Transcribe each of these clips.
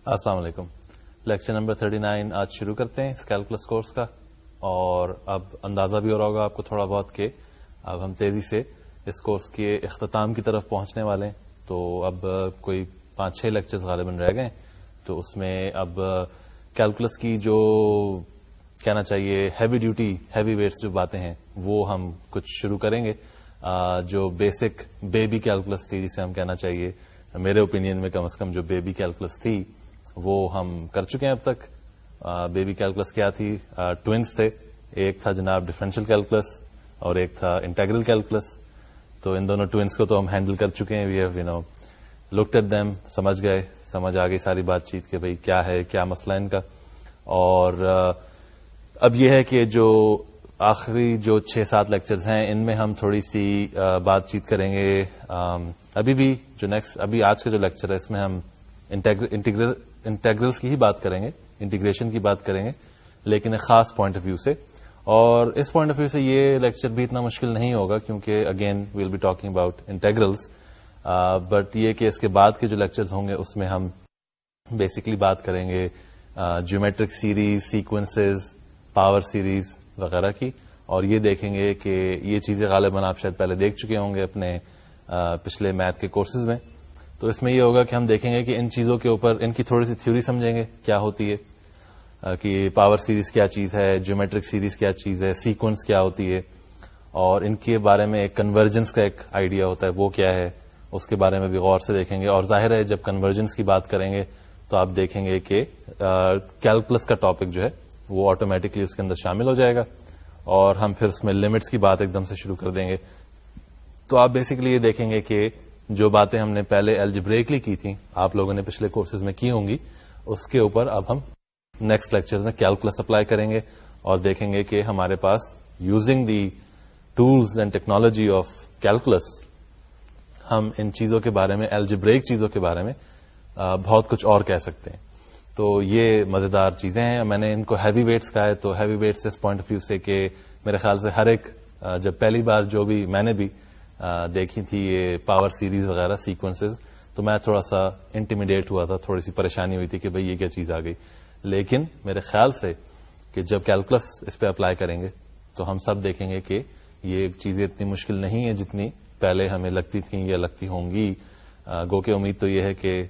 السلام علیکم. Lecture number 39 آج شروع کرتے ہیں اس کیلکولس کورس کا. اور اب اندازہ بھی ہو رہا ہوگا آپ کو تھوڑا بہت کہ اب ہم تیزی سے اس کورس کے اختتام کی طرف پہنچنے والے ہیں. تو اب کوئی 5-6 لیکچرز غالباً رہ گئے. تو اس میں اب کیلکولس کی جو کہنا چاہیے ہیوی ڈیوٹی ہیوی ویٹس جو باتیں ہیں وہ ہم کچھ شروع کریں گے. جو بیسک بیبی کیلکولس تھی جسے ہم کہنا چاہیے میرے اوپینین میں کم از کم جو بیبی کیلکولس تھی وہ ہم کر چکے ہیں اب تک. بیبی کیلکولس کیا تھی؟ ٹوئنس تھے. ایک تھا جناب ڈفرینشیل کیلکولس اور ایک تھا انٹیگرل کیلکولس. تو ان دونوں ٹوئنس کو تو ہم ہینڈل کر چکے ہیں. We have looked at them, سمجھ آ گئی ساری بات چیت کہ بھئی کیا ہے کیا مسئلہ ان کا. اور اب یہ ہے کہ جو آخری جو 6-7 لیکچرز ہیں ان میں ہم تھوڑی سی بات چیت کریں گے. ابھی بھی جو ابھی آج کا جو لیکچر ہے اس میں ہم انٹیگرلس کی ہی بات کریں گے, انٹیگریشن کی بات کریں گے, لیکن ایک خاص پوائنٹ آف ویو سے. اور اس پوائنٹ آف ویو سے یہ لیکچر بھی اتنا مشکل نہیں ہوگا کیونکہ again we'll be talking about integrals. But یہ کہ اس کے بعد کے جو لیکچرز ہوں گے اس میں ہم بیسکلی بات کریں گے geometric series, sequences, power series وغیرہ کی. اور یہ دیکھیں گے کہ یہ چیزیں غالباً آپ شاید پہلے دیکھ چکے ہوں گے اپنے پچھلے میتھ کے کورسز میں. تو اس میں یہ ہوگا کہ ہم دیکھیں گے کہ ان چیزوں کے اوپر ان کی تھوڑی سی تھیوری سمجھیں گے کیا ہوتی ہے, کہ پاور سیریز کیا چیز ہے, جیومیٹرک سیریز کیا چیز ہے, سیکوینس کیا ہوتی ہے, اور ان کے بارے میں ایک کنورجنس کا ایک آئیڈیا ہوتا ہے وہ کیا ہے, اس کے بارے میں بھی غور سے دیکھیں گے. اور ظاہر ہے جب کنورجنس کی بات کریں گے تو آپ دیکھیں گے کہ کیلکولس کا ٹاپک جو ہے وہ آٹومیٹکلی اس کے اندر شامل ہو جائے گا. اور ہم پھر اس میں لمٹس کی بات ایک دم سے شروع کر دیں گے. تو آپ بیسکلی یہ دیکھیں گے کہ جو باتیں ہم نے پہلے الجبریکلی کی تھیں, آپ لوگوں نے پچھلے کورسز میں کی ہوں گی, اس کے اوپر اب ہم نیکسٹ لیکچرز میں کیلکولس اپلائی کریں گے اور دیکھیں گے کہ ہمارے پاس using the tools and technology of calculus ہم ان چیزوں کے بارے میں, الجبریک چیزوں کے بارے میں بہت کچھ اور کہہ سکتے ہیں. تو یہ مزیدار چیزیں ہیں. میں نے ان کو ہیوی ویٹس کہا ہے. تو ہیوی ویٹس اس پوائنٹ آف ویو سے کہ میرے خیال سے ہر ایک جب پہلی بار جو بھی میں نے بھی دیکھی تھی یہ پاور سیریز وغیرہ سیکوینسز, تو میں تھوڑا سا انٹیمیڈیٹ ہوا تھا, تھوڑی سی پریشانی ہوئی تھی کہ بھئی یہ کیا چیز آ گئی. لیکن میرے خیال سے کہ جب کیلکولس اس پہ اپلائی کریں گے تو ہم سب دیکھیں گے کہ یہ چیزیں اتنی مشکل نہیں ہیں جتنی پہلے ہمیں لگتی تھیں یا لگتی ہوں گی. گو کہ امید تو یہ ہے کہ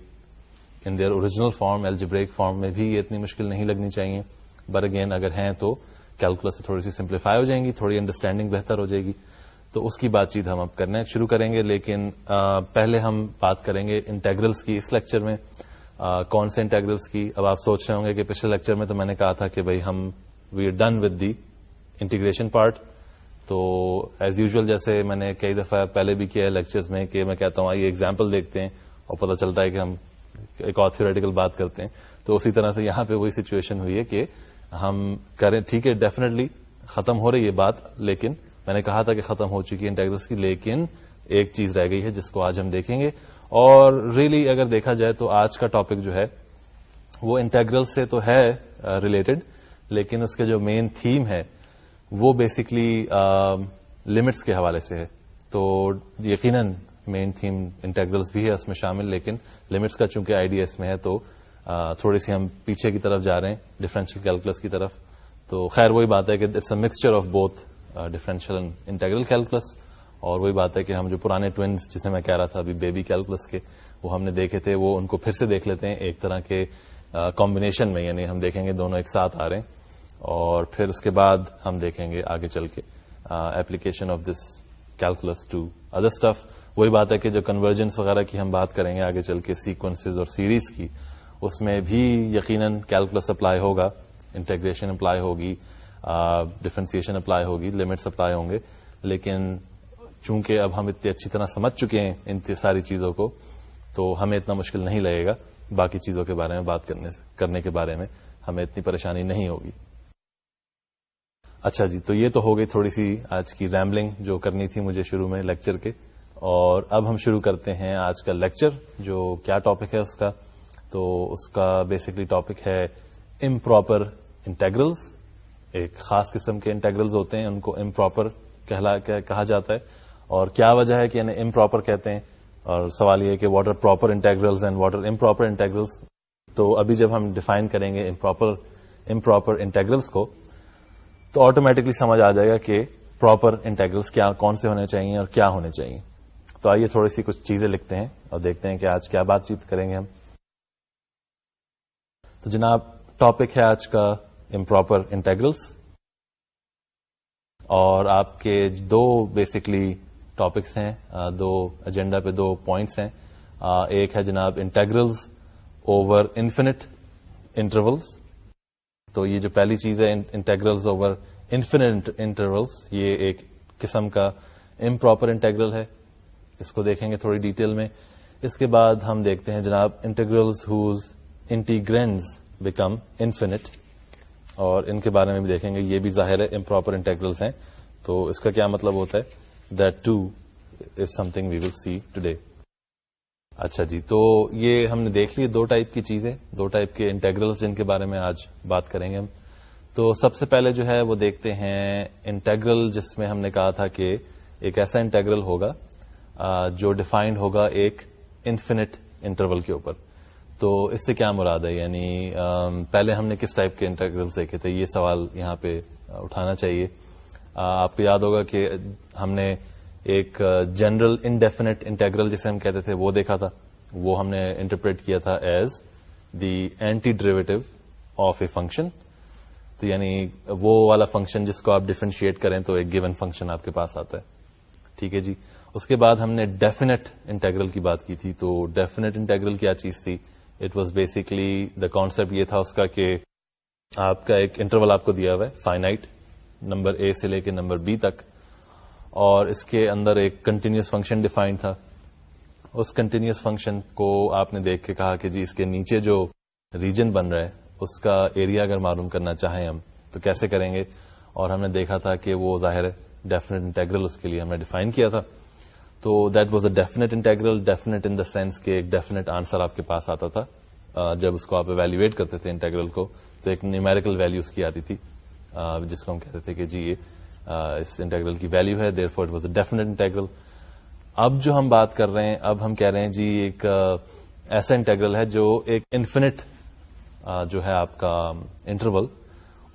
in their original form, algebraic form میں بھی یہ اتنی مشکل نہیں لگنی چاہیے. بٹ اگین اگر ہیں تو کیلکولس سے تھوڑی سی سمپلیفائی ہو جائیں گی, تھوڑی انڈرسٹینڈنگ بہتر ہو جائے گی. تو اس کی بات چیت ہم اب کرنا شروع کریں گے. لیکن پہلے ہم بات کریں گے انٹیگرلس کی اس لیکچر میں. کون سے انٹیگرلس کی؟ اب آپ سوچ رہے ہوں گے کہ پچھلے لیکچر میں تو میں نے کہا تھا کہ بھئی ہم we are done with the integration part. تو ایز یوزول جیسے میں نے کئی دفعہ پہلے بھی کیا ہے لیکچرز میں کہ میں کہتا ہوں آئیے ایگزامپل دیکھتے ہیں اور پتہ چلتا ہے کہ ہم ایک اور تھیوریٹیکل بات کرتے ہیں. تو اسی طرح سے یہاں پہ وہی سچویشن ہوئی ہے کہ ہم کریں. ٹھیک ہے, ڈیفینیٹلی ختم ہو رہی ہے بات, لیکن میں نے کہا تھا کہ ختم ہو چکی ہے انٹیگرلس کی, لیکن ایک چیز رہ گئی ہے جس کو آج ہم دیکھیں گے. اور ریئلی اگر دیکھا جائے تو آج کا ٹاپک جو ہے وہ انٹیگرل سے تو ہے ریلیٹڈ, لیکن اس کے جو مین تھیم ہے وہ بیسکلی لمٹس کے حوالے سے ہے. تو یقیناً مین تھیم انٹیگرلس بھی ہے اس میں شامل, لیکن لمٹس کا چونکہ آئیڈیا اس میں ہے تو تھوڑی سی ہم پیچھے کی طرف جا رہے ہیں, ڈفرینشیل کیلکولس کی طرف. تو خیر وہی بات ہے کہ it's a mixture of both differential and integral calculus. اور وہی بات ہے کہ ہم جو پرانے ٹوئنس جسے میں کہہ رہا تھا ابھی بیبی کیلکولس کے, وہ ہم نے دیکھے تھے, وہ ان کو پھر سے دیکھ لیتے ہیں ایک طرح کے کمبینیشن میں. یعنی ہم دیکھیں گے دونوں ایک ساتھ آ رہے ہیں, اور پھر اس کے بعد ہم دیکھیں گے آگے چل کے application of this calculus to other stuff. وہی بات ہے کہ جو کنورجنس وغیرہ کی ہم بات کریں گے آگے چل کے سیکوینسز اور سیریز کی, اس میں بھی یقیناً کیلکولس اپلائی ہوگا, انٹیگریشن اپلائی ہوگی, ڈفرینسیشن اپلائی ہوگی, لمٹس اپلائی ہوں گے. لیکن چونکہ اب ہم اتنی اچھی طرح سمجھ چکے ہیں ان ساری چیزوں کو, تو ہمیں اتنا مشکل نہیں لگے گا. باقی چیزوں کے بارے میں بات کرنے کے بارے میں ہمیں اتنی پریشانی نہیں ہوگی. اچھا جی, تو یہ تو ہو گئی تھوڑی سی آج کی ریمبلنگ جو کرنی تھی مجھے شروع میں لیکچر کے. اور اب ہم شروع کرتے ہیں آج کا لیکچر. جو کیا ٹاپک ہے اس کا, تو اس کا بیسکلی ٹاپک ہے امپراپر انٹیگرلز. ایک خاص قسم کے انٹیگرلز ہوتے ہیں, ان کو امپراپر کہا جاتا ہے. اور کیا وجہ ہے کہ انہیں امپراپر کہتے ہیں, اور سوال یہ ہے کہ what are proper integrals and what are improper integrals. تو ابھی جب ہم ڈیفائن کریں گے امپراپر انٹیگرلس کو تو آٹومیٹکلی سمجھ آ جائے گا کہ پراپر انٹیگرلس کیا کون سے ہونے چاہیے اور کیا ہونے چاہیے. تو آئیے تھوڑی سی کچھ چیزیں لکھتے ہیں اور دیکھتے ہیں کہ آج کیا بات چیت کریں گے ہم. تو جناب ٹاپک ہے آج کا امپراپر انٹیگرلس, اور آپ کے دو بیسکلی ٹاپکس ہیں, دو ایجنڈا پہ دو پوائنٹس ہیں. ایک ہے جناب انٹیگرلز اوور انفینٹ انٹرولز. تو یہ جو پہلی چیز ہے انٹیگرلز اوور انفینٹ انٹرولز, یہ ایک قسم کا امپراپر انٹیگرل ہے. اس کو دیکھیں گے تھوڑی ڈیٹیل میں. اس کے بعد ہم دیکھتے ہیں جناب انٹیگرلز ہوز انٹیگرینڈز بیکم انفینٹ, اور ان کے بارے میں بھی دیکھیں گے. یہ بھی ظاہر ہے امپراپر انٹیگرلز ہیں, تو اس کا کیا مطلب ہوتا ہے, that too is something we will see today. اچھا جی, تو یہ ہم نے دیکھ لی دو ٹائپ کی چیزیں, دو ٹائپ کے انٹیگرلز جن کے بارے میں آج بات کریں گے ہم. تو سب سے پہلے جو ہے وہ دیکھتے ہیں انٹیگرل جس میں ہم نے کہا تھا کہ ایک ایسا انٹیگرل ہوگا جو ڈیفائنڈ ہوگا ایک انفینٹ انٹرول کے اوپر. تو اس سے کیا مراد ہے, یعنی پہلے ہم نے کس ٹائپ کے انٹیگرلز دیکھے تھے, یہ سوال یہاں پہ اٹھانا چاہیے. آپ کو یاد ہوگا کہ ہم نے ایک جنرل انڈیفینٹ انٹیگرل جسے ہم کہتے تھے وہ دیکھا تھا. وہ ہم نے انٹرپریٹ کیا تھا as the antiderivative of a function. تو یعنی وہ والا فنکشن جس کو آپ ڈیفرینشیٹ کریں تو ایک گیون فنکشن آپ کے پاس آتا ہے. ٹھیک ہے جی. اس کے بعد ہم نے ڈیفینٹ انٹیگرل کی بات کی تھی. تو ڈیفینٹ انٹیگرل کیا چیز تھی, it was basically the concept یہ تھا اس کا کہ آپ کا ایک انٹرول آپ کو دیا ہوا ہے فائنائٹ, نمبر اے سے لے کے نمبر بی تک, اور اس کے اندر ایک کنٹینیوس فنکشن ڈیفائنڈ تھا. اس کنٹینیوس فنکشن کو آپ نے دیکھ کے کہا کہ جی اس کے نیچے جو ریجن بن رہا ہے اس کا ایریا اگر معلوم کرنا چاہیں ہم تو کیسے کریں گے, اور ہم نے دیکھا تھا کہ وہ ظاہر ہے ڈیفینٹ انٹیگرل اس کے لیے ہم نے ڈیفائن کیا تھا. تو that was a definite integral, definite in the sense کہ ایک ڈیفینٹ آنسر آپ کے پاس آتا تھا. جب اس کو آپ ایویلویٹ کرتے تھے انٹیگرل کو تو ایک نیومیریکل ویلیو اس کی آتی تھی جس کو ہم کہتے تھے کہ جی یہ اس انٹیگرل کی ویلیو ہے, therefore it was a definite integral. اب جو ہم بات کر رہے ہیں, اب ہم کہہ رہے ہیں جی ایک ایسا انٹیگرل ہے جو ایک انفینٹ جو ہے آپ کا انٹرول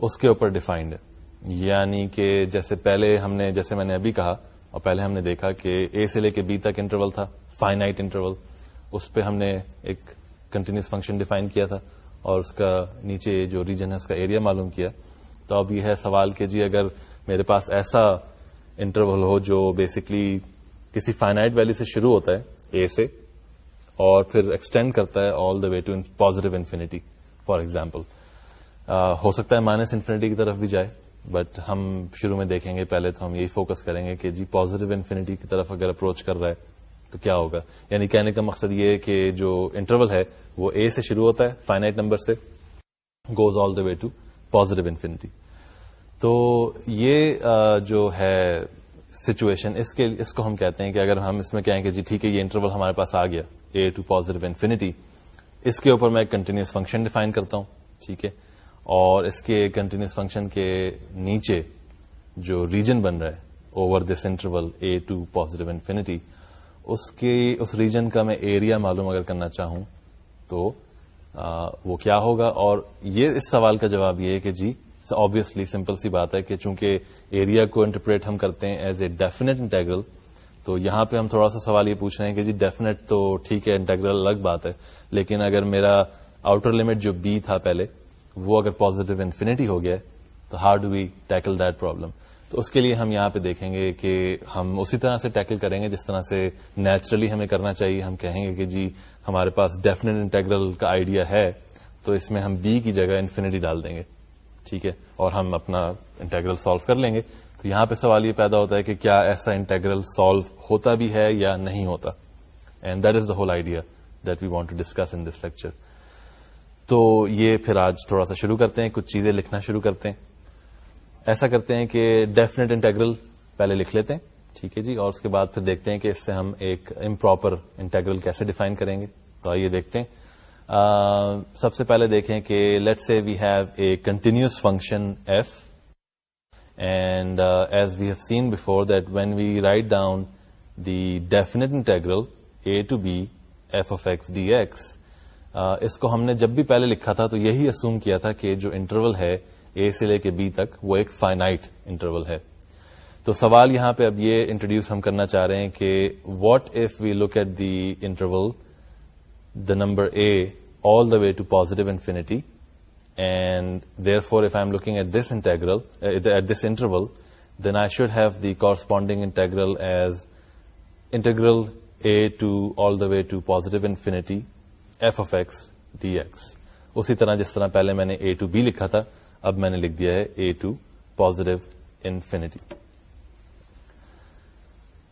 اس کے اوپر ڈیفائنڈ ہے. یعنی کہ جیسے پہلے ہم نے, جیسے میں نے ابھی کہا, اور پہلے ہم نے دیکھا کہ اے سے لے کے بی تک انٹرول تھا, فائنائٹ انٹرول, اس پہ ہم نے ایک کنٹینیوس فنکشن ڈیفائن کیا تھا اور اس کا نیچے جو ریجن ہے اس کا ایریا معلوم کیا. تو اب یہ ہے سوال کہ جی اگر میرے پاس ایسا انٹرول ہو جو بیسکلی کسی فائنائٹ ویلیو سے شروع ہوتا ہے اے سے اور پھر ایکسٹینڈ کرتا ہے all the way to positive infinity, for example ہو سکتا ہے مائنس انفینٹی کی طرف بھی جائے, بٹ ہم شروع میں دیکھیں گے, پہلے تو ہم یہی فوکس کریں گے کہ جی پازیٹیو انفینٹی کی طرف اگر اپروچ کر رہا ہے تو کیا ہوگا. یعنی کہنے کا مقصد یہ ہے کہ جو انٹرول ہے وہ اے سے شروع ہوتا ہے فائنائٹ نمبر سے, goes all the way to positive infinity. تو یہ جو ہے سچویشن, اس کو ہم کہتے ہیں کہ اگر ہم اس میں کہیں کہ جی ٹھیک ہے یہ انٹرول ہمارے پاس آ گیا اے ٹو پازیٹیو انفینٹی, اس کے اوپر میں ایک کنٹینیوس فنکشن ڈیفائن کرتا ہوں. ٹھیک ہے, اور اس کے کنٹینیوس فنکشن کے نیچے جو ریجن بن رہا ہے over this interval a to positive infinity, اس ریجن کا میں ایریا معلوم اگر کرنا چاہوں تو وہ کیا ہوگا. اور یہ اس سوال کا جواب یہ ہے کہ جی آبویسلی سمپل سی بات ہے کہ چونکہ ایریا کو انٹرپریٹ ہم کرتے ہیں ایز اے ڈیفینٹ انٹیگرل, تو یہاں پہ ہم تھوڑا سا سوال یہ پوچھ رہے ہیں کہ جی ڈیفینٹ تو ٹھیک ہے انٹیگرل الگ بات ہے, لیکن اگر میرا آؤٹر لمٹ جو بی تھا پہلے وہ اگر پازیٹیو انفینٹی ہو گیا تو how do we tackle that problem. تو اس کے لیے ہم یہاں پہ دیکھیں گے کہ ہم اسی طرح سے ٹیکل کریں گے جس طرح سے نیچرلی ہمیں کرنا چاہیے. ہم کہیں گے کہ جی ہمارے پاس ڈیفینٹ انٹیگرل کا آئیڈیا ہے تو اس میں ہم بی کی جگہ انفینٹی ڈال دیں گے. ٹھیک ہے, اور ہم اپنا انٹیگرل سالو کر لیں گے. تو یہاں پہ سوال یہ پیدا ہوتا ہے کہ کیا ایسا انٹیگرل سالو ہوتا بھی ہے یا نہیں ہوتا, and that is the whole idea that we want to discuss in this lecture. تو یہ پھر آج تھوڑا سا شروع کرتے ہیں, کچھ چیزیں لکھنا شروع کرتے ہیں. ایسا کرتے ہیں کہ ڈیفینٹ انٹیگرل پہلے لکھ لیتے ہیں. ٹھیک ہے جی, اور اس کے بعد پھر دیکھتے ہیں کہ اس سے ہم ایک امپراپر انٹیگرل کیسے ڈیفائن کریں گے. تو آئیے دیکھتے ہیں. سب سے پہلے دیکھیں کہ let's say we have a continuous function f, and as we have seen before that when we write down the definite integral a to b f of x d x, اس کو ہم نے جب بھی پہلے لکھا تھا تو یہی اسوم کیا تھا کہ جو انٹرول ہے اے سے لے کے بی تک وہ ایک فائنائٹ انٹرول ہے. تو سوال یہاں پہ اب یہ انٹروڈیوس ہم کرنا چاہ رہے ہیں کہ what if we look at the interval the number a all the way to positive infinity, and therefore if I'm looking at this integral at this interval, then I should have the corresponding integral as integral a to all the way to positive infinity f of x dx. اسی طرح جس طرح پہلے میں نے a to b لکھا تھا اب میں نے لکھ دیا ہے a to positive infinity.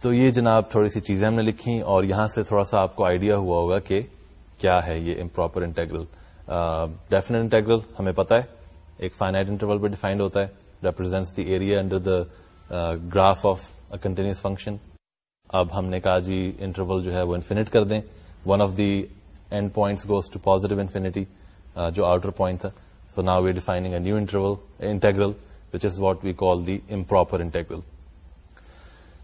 تو یہ جناب تھوڑی سی چیزیں ہم نے لکھی اور یہاں سے تھوڑا سا آپ کو آئیڈیا ہوا ہوگا کہ کیا ہے یہ امپراپر انٹیگرل. ڈیفینٹ انٹیگرل ہمیں پتا ہے ایک فائنائٹ انٹرول پہ ڈیفائنڈ ہوتا ہے, represents the area under the graph of a continuous function. اب ہم نے کہا جی انٹرول جو ہے وہ انفینٹ کر دیں, one of the end points goes to positive infinity جو آؤٹر پوائنٹ تھا. So now we are defining a new integral which is what we call the improper integral.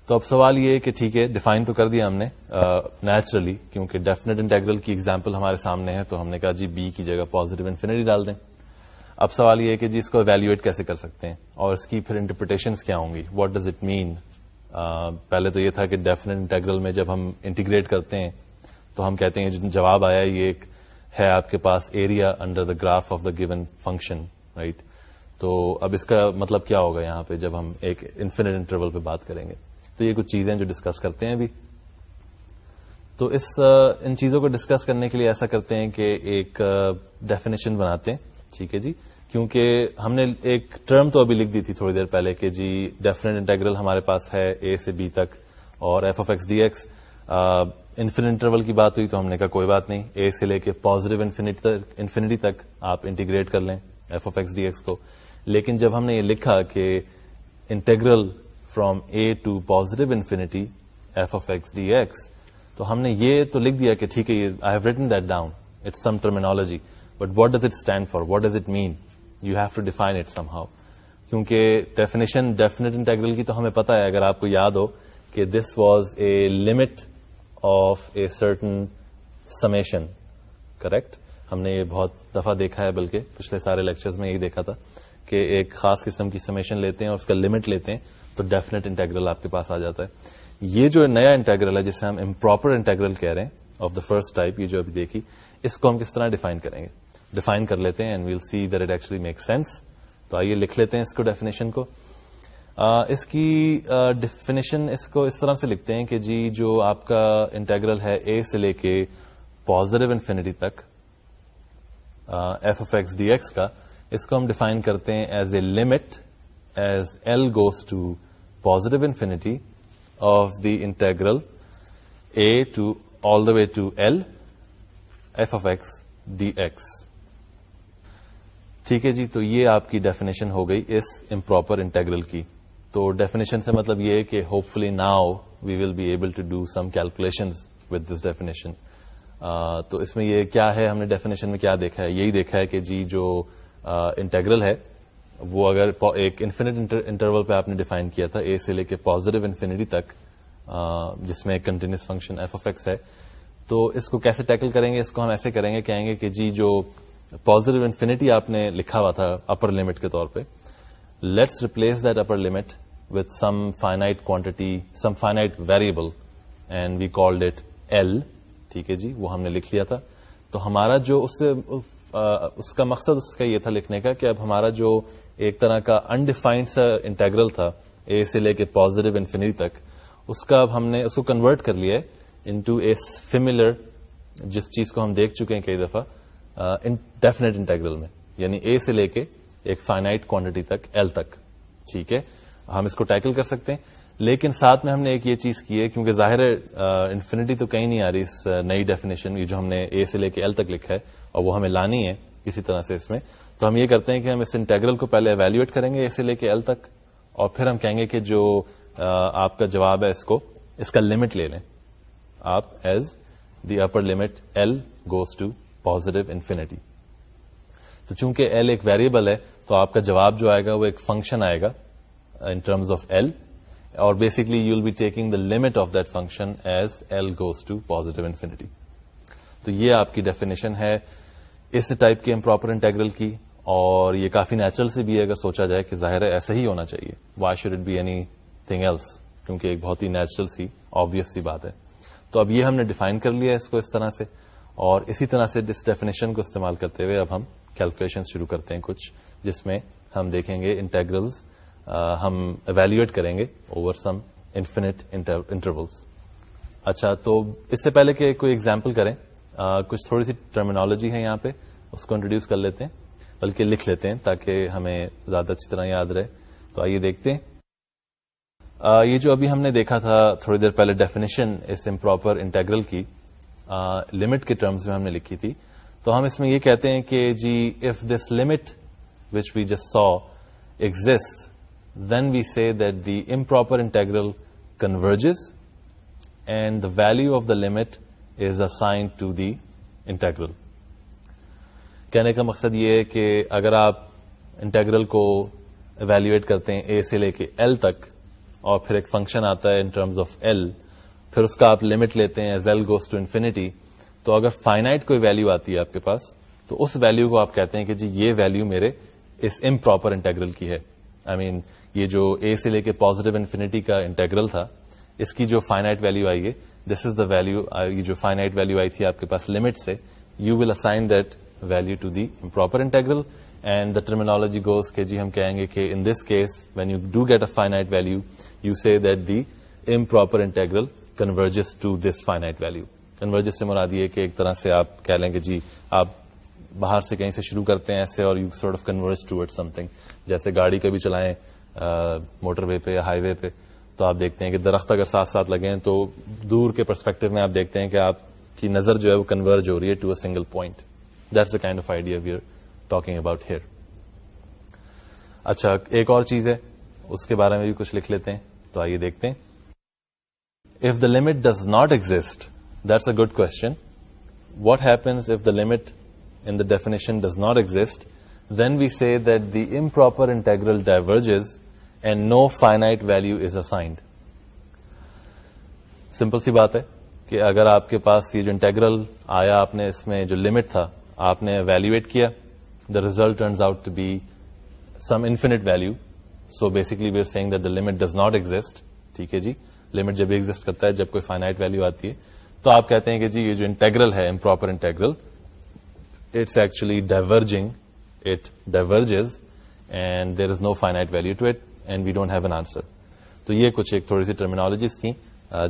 تو اب سوال یہ ہے کہ ٹھیک ہے ڈیفائن تو کر دیا ہم نے نیچرلی, کیونکہ ڈیفینٹ انٹیگرل کی ایگزامپل ہمارے سامنے ہے تو ہم نے کہا جی بی کی جگہ پازیٹیو انفینٹی ڈال دیں. اب سوال یہ ہے کہ جی اس کو ایویلویٹ کیسے کر سکتے ہیں اور اس کی پھر انٹرپریٹیشنز کیا ہوں گی, واٹ ڈز اٹ مین. پہلے تو یہ تھا کہ ڈیفینٹ انٹیگرل میں جب ہم انٹیگریٹ کرتے ہیں تو ہم کہتے ہیں جواب آیا یہ ایک ہے آپ کے پاس area under the graph of the given function, right. تو اب اس کا مطلب کیا ہوگا یہاں پہ جب ہم ایک انفینٹ انٹرول پہ بات کریں گے. تو یہ کچھ چیزیں جو ڈسکس کرتے ہیں ابھی. تو ان چیزوں کو ڈسکس کرنے کے لیے ایسا کرتے ہیں کہ ایک ڈیفینیشن بناتے ہیں, ٹھیک ہے جی, کیونکہ ہم نے ایک ٹرم تو ابھی لکھ دی تھی تھوڑی دیر پہلے کہ جی ڈیفینٹ انٹیگرل ہمارے پاس ہے اے سے بی تک اور f of x d x. Infinite interval کی بات ہوئی تو ہم نے کہا کوئی بات نہیں, اے سے لے کے پازیٹیو انفینٹی تک آپ انٹیگریٹ کر لیں f of x d x کو. لیکن جب ہم نے یہ لکھا کہ integral from a to positive infinity f of x dx, تو ہم نے یہ تو لکھ دیا کہ ٹھیک ہے I have written that down, it's some terminology, but what does it stand for, what does it mean, you have to define it somehow. کیونکہ ڈیفینیشن ڈیفینٹ انٹیگرل کی تو ہمیں پتا ہے, اگر آپ کو یاد ہو کہ this was a limit of a certain summation, correct. ہم نے یہ بہت دفعہ دیکھا ہے, بلکہ پچھلے سارے لیکچرز میں یہی دیکھا تھا کہ ایک خاص قسم کی سمیشن لیتے ہیں اور اس کا لمٹ لیتے ہیں تو ڈیفینٹ انٹیگرل آپ کے پاس آ جاتا ہے. یہ جو نیا انٹیگرل ہے جسے ہم امپراپر انٹیگرل کہہ رہے ہیں آف دا فرسٹ ٹائپ, یہ جو ابھی دیکھی, اس کو ہم کس طرح ڈیفائن کریں گے. ڈیفائن کر لیتے ہیں and we'll see that it actually make sense. تو آئیے لکھ لیتے ہیں اس کو, ڈیفینیشن کو. اس کی ڈیفینیشن اس کو اس طرح سے لکھتے ہیں کہ جی جو آپ کا انٹیگرل ہے اے سے لے کے پازیٹیو انفینٹی تک f of x d x کا, اس کو ہم ڈیفائن کرتے ہیں as a limit as L goes to positive infinity of the integral a to all the way to L f of x dx. ٹھیک ہے جی, تو یہ آپ کی ڈیفینیشن ہو گئی اس امپراپر انٹیگرل کی. تو ڈیفینیشن سے مطلب یہ ہے کہ hopefully now we will be able to do some calculations with this definition. تو اس میں یہ کیا ہے, ہم نے ڈیفینیشن میں کیا دیکھا ہے, یہی دیکھا ہے کہ جی جو انٹیگرل ہے وہ اگر ایک انفینٹ انٹرول پہ آپ نے ڈیفائن کیا تھا اے سے لے کے پازیٹیو انفینٹی تک, جس میں ایک continuous function f of x ہے, تو اس کو کیسے ٹیکل کریں گے. اس کو ہم ایسے کریں گے, کہیں گے کہ جی جو پازیٹیو انفینٹی آپ نے لکھا ہوا تھا اپر لمٹ کے طور پہ, let's replace that upper limit with some finite quantity, some finite variable, and we called it L. ٹھیک ہے جی, وہ ہم نے لکھ لیا تھا. تو ہمارا جو اس کا مقصد اس کا یہ تھا لکھنے کا کہ اب ہمارا جو ایک طرح کا انڈیفائنڈ سا انٹیگرل تھا اے سے لے کے پازیٹیو انفینٹی تک, اس کا اب ہم نے اس کو کنورٹ کر لیا ہے انٹو اے سملر, جس چیز کو ہم دیکھ چکے ہیں کئی دفعہ ڈیفینٹ انٹیگرل میں, یعنی اے سے لے کے ایک فائنائٹ کوانٹٹی تک ایل تک. ٹھیک ہے, ہم اس کو ٹیکل کر سکتے ہیں, لیکن ساتھ میں ہم نے ایک یہ چیز کی ہے, کیونکہ ظاہر ہے انفینٹی تو کہیں نہیں آ رہی اس نئی ڈیفینیشن, یہ جو ہم نے اے سے لے کے ایل تک لکھا ہے اور وہ ہمیں لانی ہے کسی طرح سے اس میں. تو ہم یہ کرتے ہیں کہ ہم اس انٹیگرل کو پہلے ایویلویٹ کریں گے اے سے لے کے ایل تک, اور پھر ہم کہیں گے کہ جو آپ کا جواب ہے اس کا لمٹ لے لیں آپ as the upper limit L goes to positive infinity. تو چونکہ ایل ایک ویریبل ہے تو آپ کا جواب جو آئے گا وہ ایک فنکشن آئے گا ان ٹرمز آف ایل, اور basically you will be taking the limit of that function as L goes to positive infinity. تو یہ آپ کی ڈیفینیشن ہے اس ٹائپ کے امپراپر انٹیگرل کی, اور یہ کافی نیچرل سے بھی ہے اگر سوچا جائے کہ ظاہر ہے ایسا ہی ہونا چاہیے. Why should it be anything else, کیونکہ ایک بہت ہی نیچرل سی آبویس سی بات ہے. تو اب یہ ہم نے ڈیفائن کر لیا اس کو اس طرح سے, اور اسی طرح سے اس ڈیفینیشن کو استعمال کرتے ہوئے اب ہم کیلکولیشن شروع کرتے ہیں کچھ, جس میں ہم دیکھیں گے انٹیگرلز ہم ایویلویٹ کریں گے اوور سم انفینٹ انٹرولس. اچھا, تو اس سے پہلے کہ کوئی ایگزامپل کریں, کچھ تھوڑی سی ٹرمینالوجی ہے یہاں پہ, اس کو انٹروڈیوس کر لیتے ہیں, بلکہ لکھ لیتے ہیں تاکہ ہمیں زیادہ اچھی طرح یاد رہے. تو آئیے دیکھتے ہیں. یہ جو ابھی ہم نے دیکھا تھا تھوڑی دیر پہلے ڈیفینیشن اس امپراپر انٹیگرل کی لمٹ کے ٹرمز میں ہم نے لکھی تھی. تو ہم اس میں یہ کہتے ہیں کہ جی if this limit which we just saw exist, then we say that the improper integral converges and the value of the limit is assigned to the integral. کہنے کا مقصد یہ ہے کہ اگر آپ انٹیگرل کو ایویلویٹ کرتے ہیں اے سے لے کے ایل تک, اور پھر ایک فنکشن آتا ہے ان ٹرمز آف ایل, پھر اس کا آپ لمٹ لیتے ہیں as L goes to infinity, تو اگر فائنائٹ کوئی ویلو آتی ہے آپ کے پاس, تو اس ویلو کو آپ کہتے ہیں کہ جی یہ ویلو میرے اس امپراپر انٹیگرل کی ہے. I mean, یہ جو اے سے لے کے پازیٹو انفینٹی کا انٹیگرل تھا, اس کی جو فائنائٹ ویلو آئی ہے, دس از دا ویلو, یہ جو فائنائٹ ویلو آئی تھی آپ کے پاس لمٹ سے, you will assign that value to the improper integral. And the terminology goes کہ جی ہم کہیں گے کہ in this case when you do get a finite value, you say that the improper integral converges to this finite value. Converges سے مراد یہ کہ ایک طرح سے آپ کہہ لیں کہ جی آپ باہر سے کہیں سے شروع کرتے ہیں ایسے, اور you sort of converge toward some thing. جیسے گاڑی کبھی چلائیں موٹر وے پہ یا ہائی وے پہ, تو آپ دیکھتے ہیں کہ درخت اگر ساتھ ساتھ لگے ہیں تو دور کے پرسپیکٹو میں آپ دیکھتے ہیں کہ آپ کی نظر جو ہے وہ کنورج ہو رہی ہے to a single point. That's the kind of idea we are talking about here. اچھا, ایک اور چیز ہے, اس کے بارے میں بھی کچھ لکھ لیتے ہیں. تو آئیے دیکھتے ہیں. If the limit does not exist, that's a good question. What happens if the limit in the definition does not exist, then we say that the improper integral diverges and no finite value is assigned. Simple سی بات ہے کہ اگر آپ کے پاس یہ جو integral آیا, آپ نے اس میں جو لمٹ تھا آپ نے ایویلویٹ کیا, the result turns out to be some infinite value. So basically we are saying that the limit does not exist. ٹھیک ہے جی, لمٹ جب ایگزسٹ کرتا ہے جب کوئی فائنائٹ ویلو آتی ہے, تو آپ کہتے ہیں کہ جی یہ جو انٹیگرل ہے improper integral, it's actually diverging, it diverges and there is no finite value to it and we don't have an answer. تو یہ کچھ ایک تھوڑی سی ٹرمینالوجیز تھیں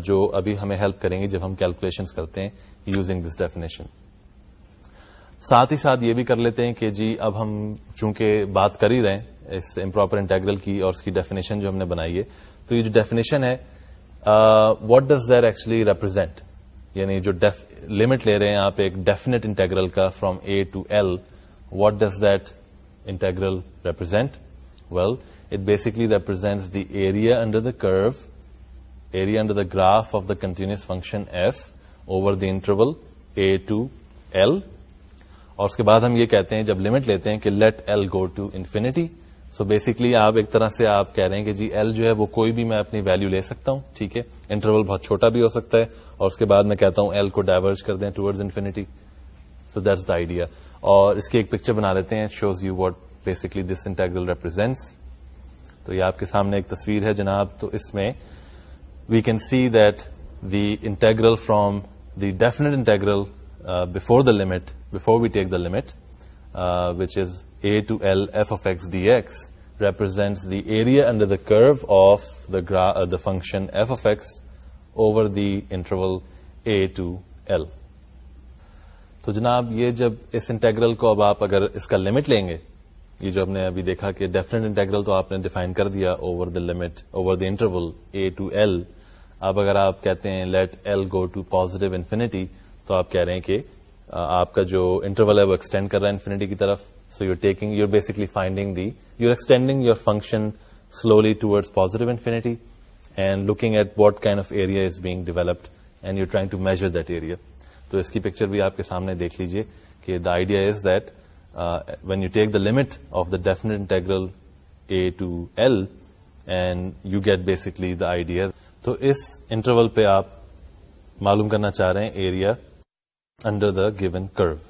جو ابھی ہمیں ہیلپ کریں گی جب ہم کیلکولیشنز کرتے ہیں یوزنگ دس ڈیفینیشن. ساتھ ہی ساتھ یہ بھی کر لیتے ہیں کہ جی اب ہم چونکہ بات کر ہی رہے ہیں اس امپراپر انٹیگرل کی اور اس کی ڈیفینیشن جو ہم نے بنائی ہے, تو یہ جو ڈیفینیشن ہے what does that actually represent, یعنی جو لمٹ لے رہے ہیں آپ ایک ڈیفینیٹ انٹیگرل کا from a to l, what does that integral represent? Well it basically represents the area under the curve, area under the graph of the continuous function f over the interval a to l. اور اس کے بعد ہم یہ کہتے ہیں جب limit لیتے ہیں کہ let L go to infinity. So basically آپ ایک طرح سے آپ کہہ رہے ہیں کہ جی ایل جو ہے وہ کوئی بھی میں اپنی ویلو لے سکتا ہوں, ٹھیک ہے, انٹرول بہت چھوٹا بھی ہو سکتا ہے, اور اس کے بعد میں کہتا ہوں ایل کو ڈائیورج کر دیں towards infinity. So that's the idea. اور اس کی ایک پکچر بنا لیتے ہیں, shows you what basically this integral represents. تو یہ آپ کے سامنے ایک تصویر ہے جناب. تو اس میں we can see that the integral from the definite integral before the limit, before we take the limit, which is a to L f of x dx represents the area under the curve of the function f of x over the interval a to L. تو جناب یہ جب اس integral کو اب آپ اگر اس کا limit لیں گے, یہ جو ہم نے ابھی دیکھا کہ ڈیفینیٹ انٹیگرل تو آپ نے ڈیفائن کر دیا over the limit over the interval a to L. اب اگر آپ کہتے ہیں late L go to positive infinity, تو آپ کہہ رہے ہیں کہ آپ کا جو انٹرول ہے وہ ایکسٹینڈ کر رہا ہے انفینٹی کی طرف. So you taking, you basically finding the, you extending your function slowly towards positive infinity and looking at what kind of area is being developed and you trying to measure that area. تو اس کی picture بھی آپ کے سامنے دیکھ لیجیے کہ the idea is that when you take the limit of the definite integral a to L and you get basically the idea. تو اس انٹرول پہ آپ معلوم کرنا چاہ رہے ہیں area under the given curve.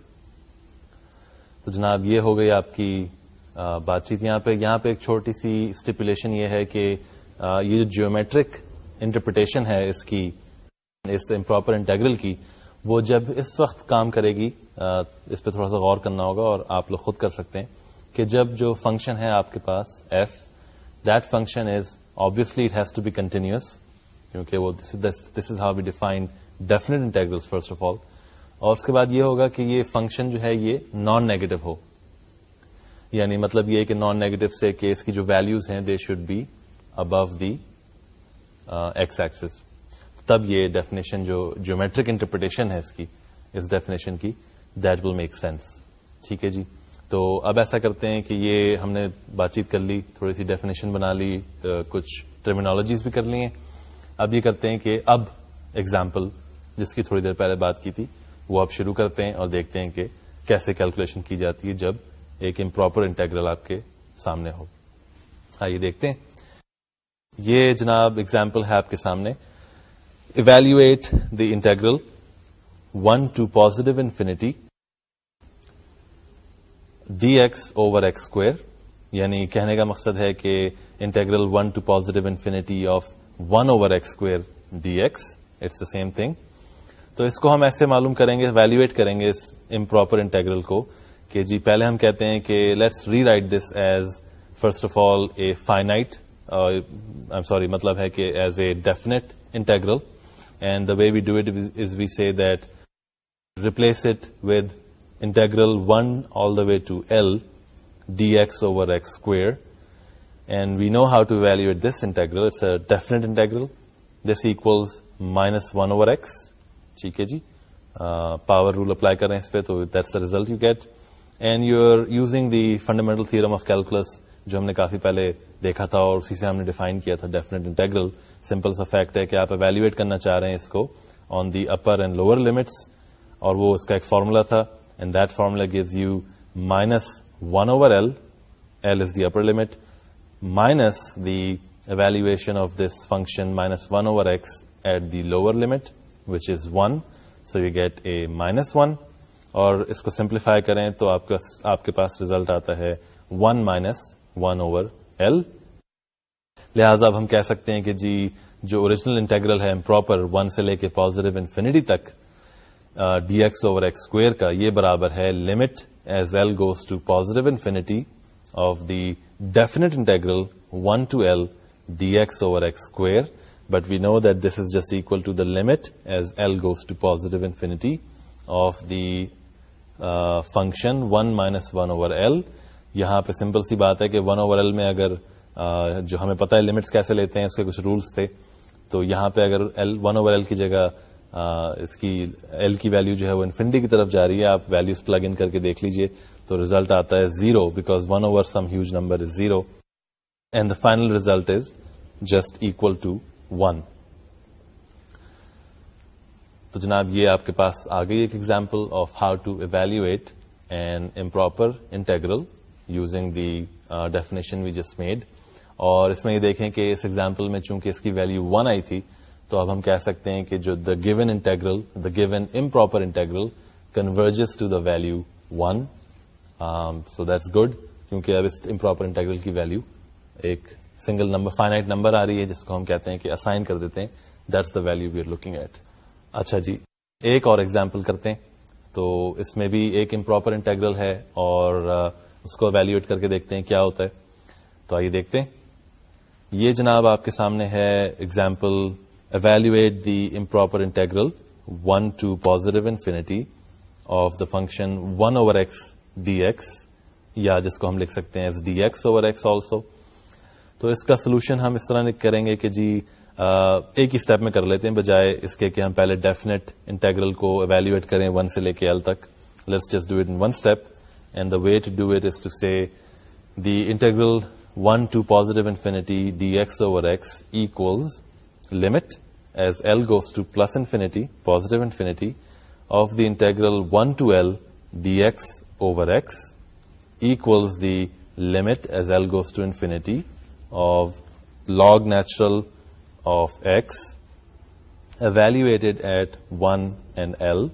تو جناب یہ ہو گئی آپ کی بات چیت. یہاں پہ ایک چھوٹی سی اسٹیپولیشن یہ ہے کہ یہ جو جیومیٹرک انٹرپریٹیشن ہے اس کی، اس امپراپر انٹیگرل کی، وہ جب اس وقت کام کرے گی، اس پہ تھوڑا سا غور کرنا ہوگا اور آپ لوگ خود کر سکتے ہیں کہ جب جو فنکشن ہے آپ کے پاس f, that function is obviously it has to be continuous کیونکہ وہ this is how we define definite integrals first of all. اور اس کے بعد یہ ہوگا کہ یہ فنکشن جو ہے یہ نان نیگیٹو ہو، یعنی مطلب یہ کہ نان نیگیٹو سے کہ اس کی جو ویلیوز ہیں they should be above the x axis. تب یہ ڈیفینیشن جو جیومیٹرک انٹرپریٹیشن ہے اس ڈیفینیشن کی دیٹ ول میک سینس. ٹھیک ہے جی. تو اب ایسا کرتے ہیں کہ یہ ہم نے بات چیت کر لی، تھوڑی سی ڈیفینیشن بنا لی، کچھ ٹرمینالوجیز بھی کر لی ہیں. اب یہ کرتے ہیں کہ اب ایگزامپل جس کی تھوڑی دیر پہلے بات کی تھی وہ اب شروع کرتے ہیں اور دیکھتے ہیں کہ کیسے کیلکولیشن کی جاتی ہے جب ایک امپراپر انٹیگرل آپ کے سامنے ہو. آئیے دیکھتے ہیں. یہ جناب ایگزامپل ہے آپ کے سامنے. Evaluate the integral 1 to positive infinity dx over x square، یعنی کہنے کا مقصد ہے کہ integral 1 to positive infinity of 1 over x square dx، it's the same thing. تو اس کو ہم ایسے معلوم کریں گے، ایویلویٹ کریں گے اس امپراپر انٹیگرل کو کہ جی پہلے ہم کہتے ہیں کہ let's rewrite this as first of all a finite, مطلب ہے کہ as a definite integral. And the way we do it is we say that replace it with integral 1 all the way to L dx over x square. And we know how to evaluate this integral. It's a definite integral. This equals -1 over x. ٹھیک ہے جی. Power rule apply کر رہے ہیں اس پہ تو that's the result you get. And you are using the fundamental theorem of calculus جو ہم نے کافی پہلے دیکھا تھا اور اسی سے ہم نے ڈیفائن کیا تھا ڈیفینیٹ انٹیگرل. سمپل سا فیکٹ ہے کہ آپ ایویلویٹ کرنا چاہ رہے ہیں اس کو آن دی اپر اینڈ لوور لمٹس، اور وہ اس کا ایک فارمولا تھا. And that formula gives you -1 over L. L is the upper limit minus the evaluation of this function -1 over x at the lower limit which is 1. So you get a -1. اور اس کو simplify کریں تو آپ کے پاس result آتا ہے 1 - 1 over L. لہٰذا اب ہم کہہ سکتے ہیں کہ جی جو اوریجنل انٹیگرل ہے امپراپر 1 سے لے کے پازیٹیو انفینٹی تک dx over x square کا، یہ برابر ہے limit as L goes to positive infinity of the definite integral 1 to L dx over x square. But we know that this is just equal to the limit as L goes to positive infinity of the function 1 - 1 over L. یہاں پہ simple سی بات ہے کہ 1 over L میں اگر جو ہمیں پتا ہے لمٹس کیسے لیتے ہیں اس کے کچھ رولس تھے، تو یہاں پہ اگر 1 over L کی جگہ اس کی L کی ویلیو جو ہے وہ انفینٹی کی طرف جا رہی ہے، آپ ویلیوز پلگ ان کر کے دیکھ لیجئے تو ریزلٹ آتا ہے 0 because 1 over some huge number is 0 and the final result is just equal to 1. تو جناب یہ آپ کے پاس آ گئی ایک example of how to evaluate an improper integral using the definition we just made. اور اس میں یہ دیکھیں کہ اس ایگزامپل میں چونکہ اس کی ویلیو 1 آئی تھی تو اب ہم کہہ سکتے ہیں کہ جو the given integral, the given improper integral converges to the value 1. So that's good کیونکہ اب اس امپراپر انٹیگرل کی ویلیو ایک سنگل نمبر، فائنائٹ نمبر آ رہی ہے جس کو ہم کہتے ہیں کہ اسائن کر دیتے ہیں. That's the value we are looking at. اچھا جی ایک اور ایگزامپل کرتے ہیں. تو اس میں بھی ایک امپراپر انٹیگرل ہے اور اس کو ایویلویٹ کر کے دیکھتے ہیں کیا ہوتا ہے. تو آئیے دیکھتے ہیں. یہ جناب آپ کے سامنے ہے example evaluate the improper integral 1 to positive infinity of the function 1 over x dx، یا جس کو ہم لکھ سکتے ہیں as dx over x also. تو اس کا سولوشن ہم اس طرح کریں گے کہ جی ایک ہی اسٹیپ میں کر لیتے ہیں بجائے اس کے کہ ہم پہلے ڈیفینیٹ انٹیگرل کو ایویلویٹ کریں 1 سے لے کے L تک. Let's just do it in one step and the way to do it is to say the integral 1 to positive infinity dx over x equals limit as L goes to plus infinity, positive infinity, of the integral 1 to L dx over x equals the limit as L goes to infinity of log natural of x evaluated at 1 and L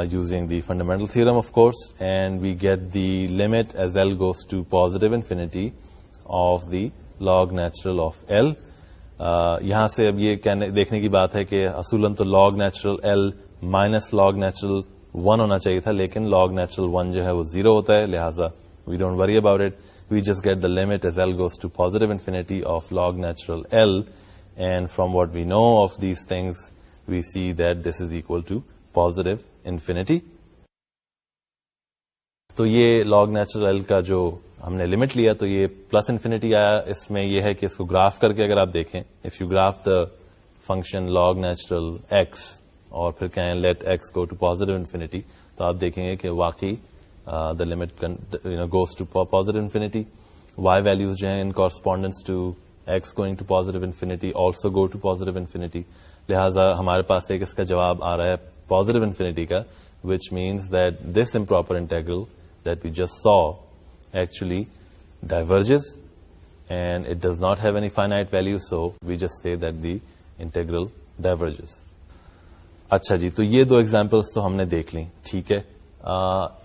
using the fundamental theorem, of course, and we get the limit as L goes to positive infinity of the log natural of L. یہاں سے اب یہ دیکھنے کی بات ہے کہ اصولاً تو log natural L minus log natural 1 ہونا چاہیے تھا, لیکن log natural 1 جو ہے وہ 0 ہوتا ہے, لہٰذا we don't worry about it. We just get the limit as L goes to positive infinity of log natural L, and from what we know of these things, we see that this is equal to positive infinity. تو یہ log natural L کا جو ہم نے limit لیا تو یہ plus infinity آیا. اس میں یہ ہے کہ اس کو گراف کر کے اگر آپ دیکھیں, if you graph the function log natural x اور پھر کہیں let x go to positive infinity, تو آپ دیکھیں گے کہ واقعی the limit goes to positive infinity. y values جو ہیں in correspondence to x going to positive infinity also go to positive infinity, لہٰذا ہمارے پاس ایک اس کا جواب آ رہا ہے پازیٹیو انفینٹی کا, which means that this improper integral that we just saw actually diverges and it does not have any finite value, so we just say that the integral diverges. اچھا جی, تو یہ دو ایگزامپلس تو ہم نے دیکھ لیں, ٹھیک ہے.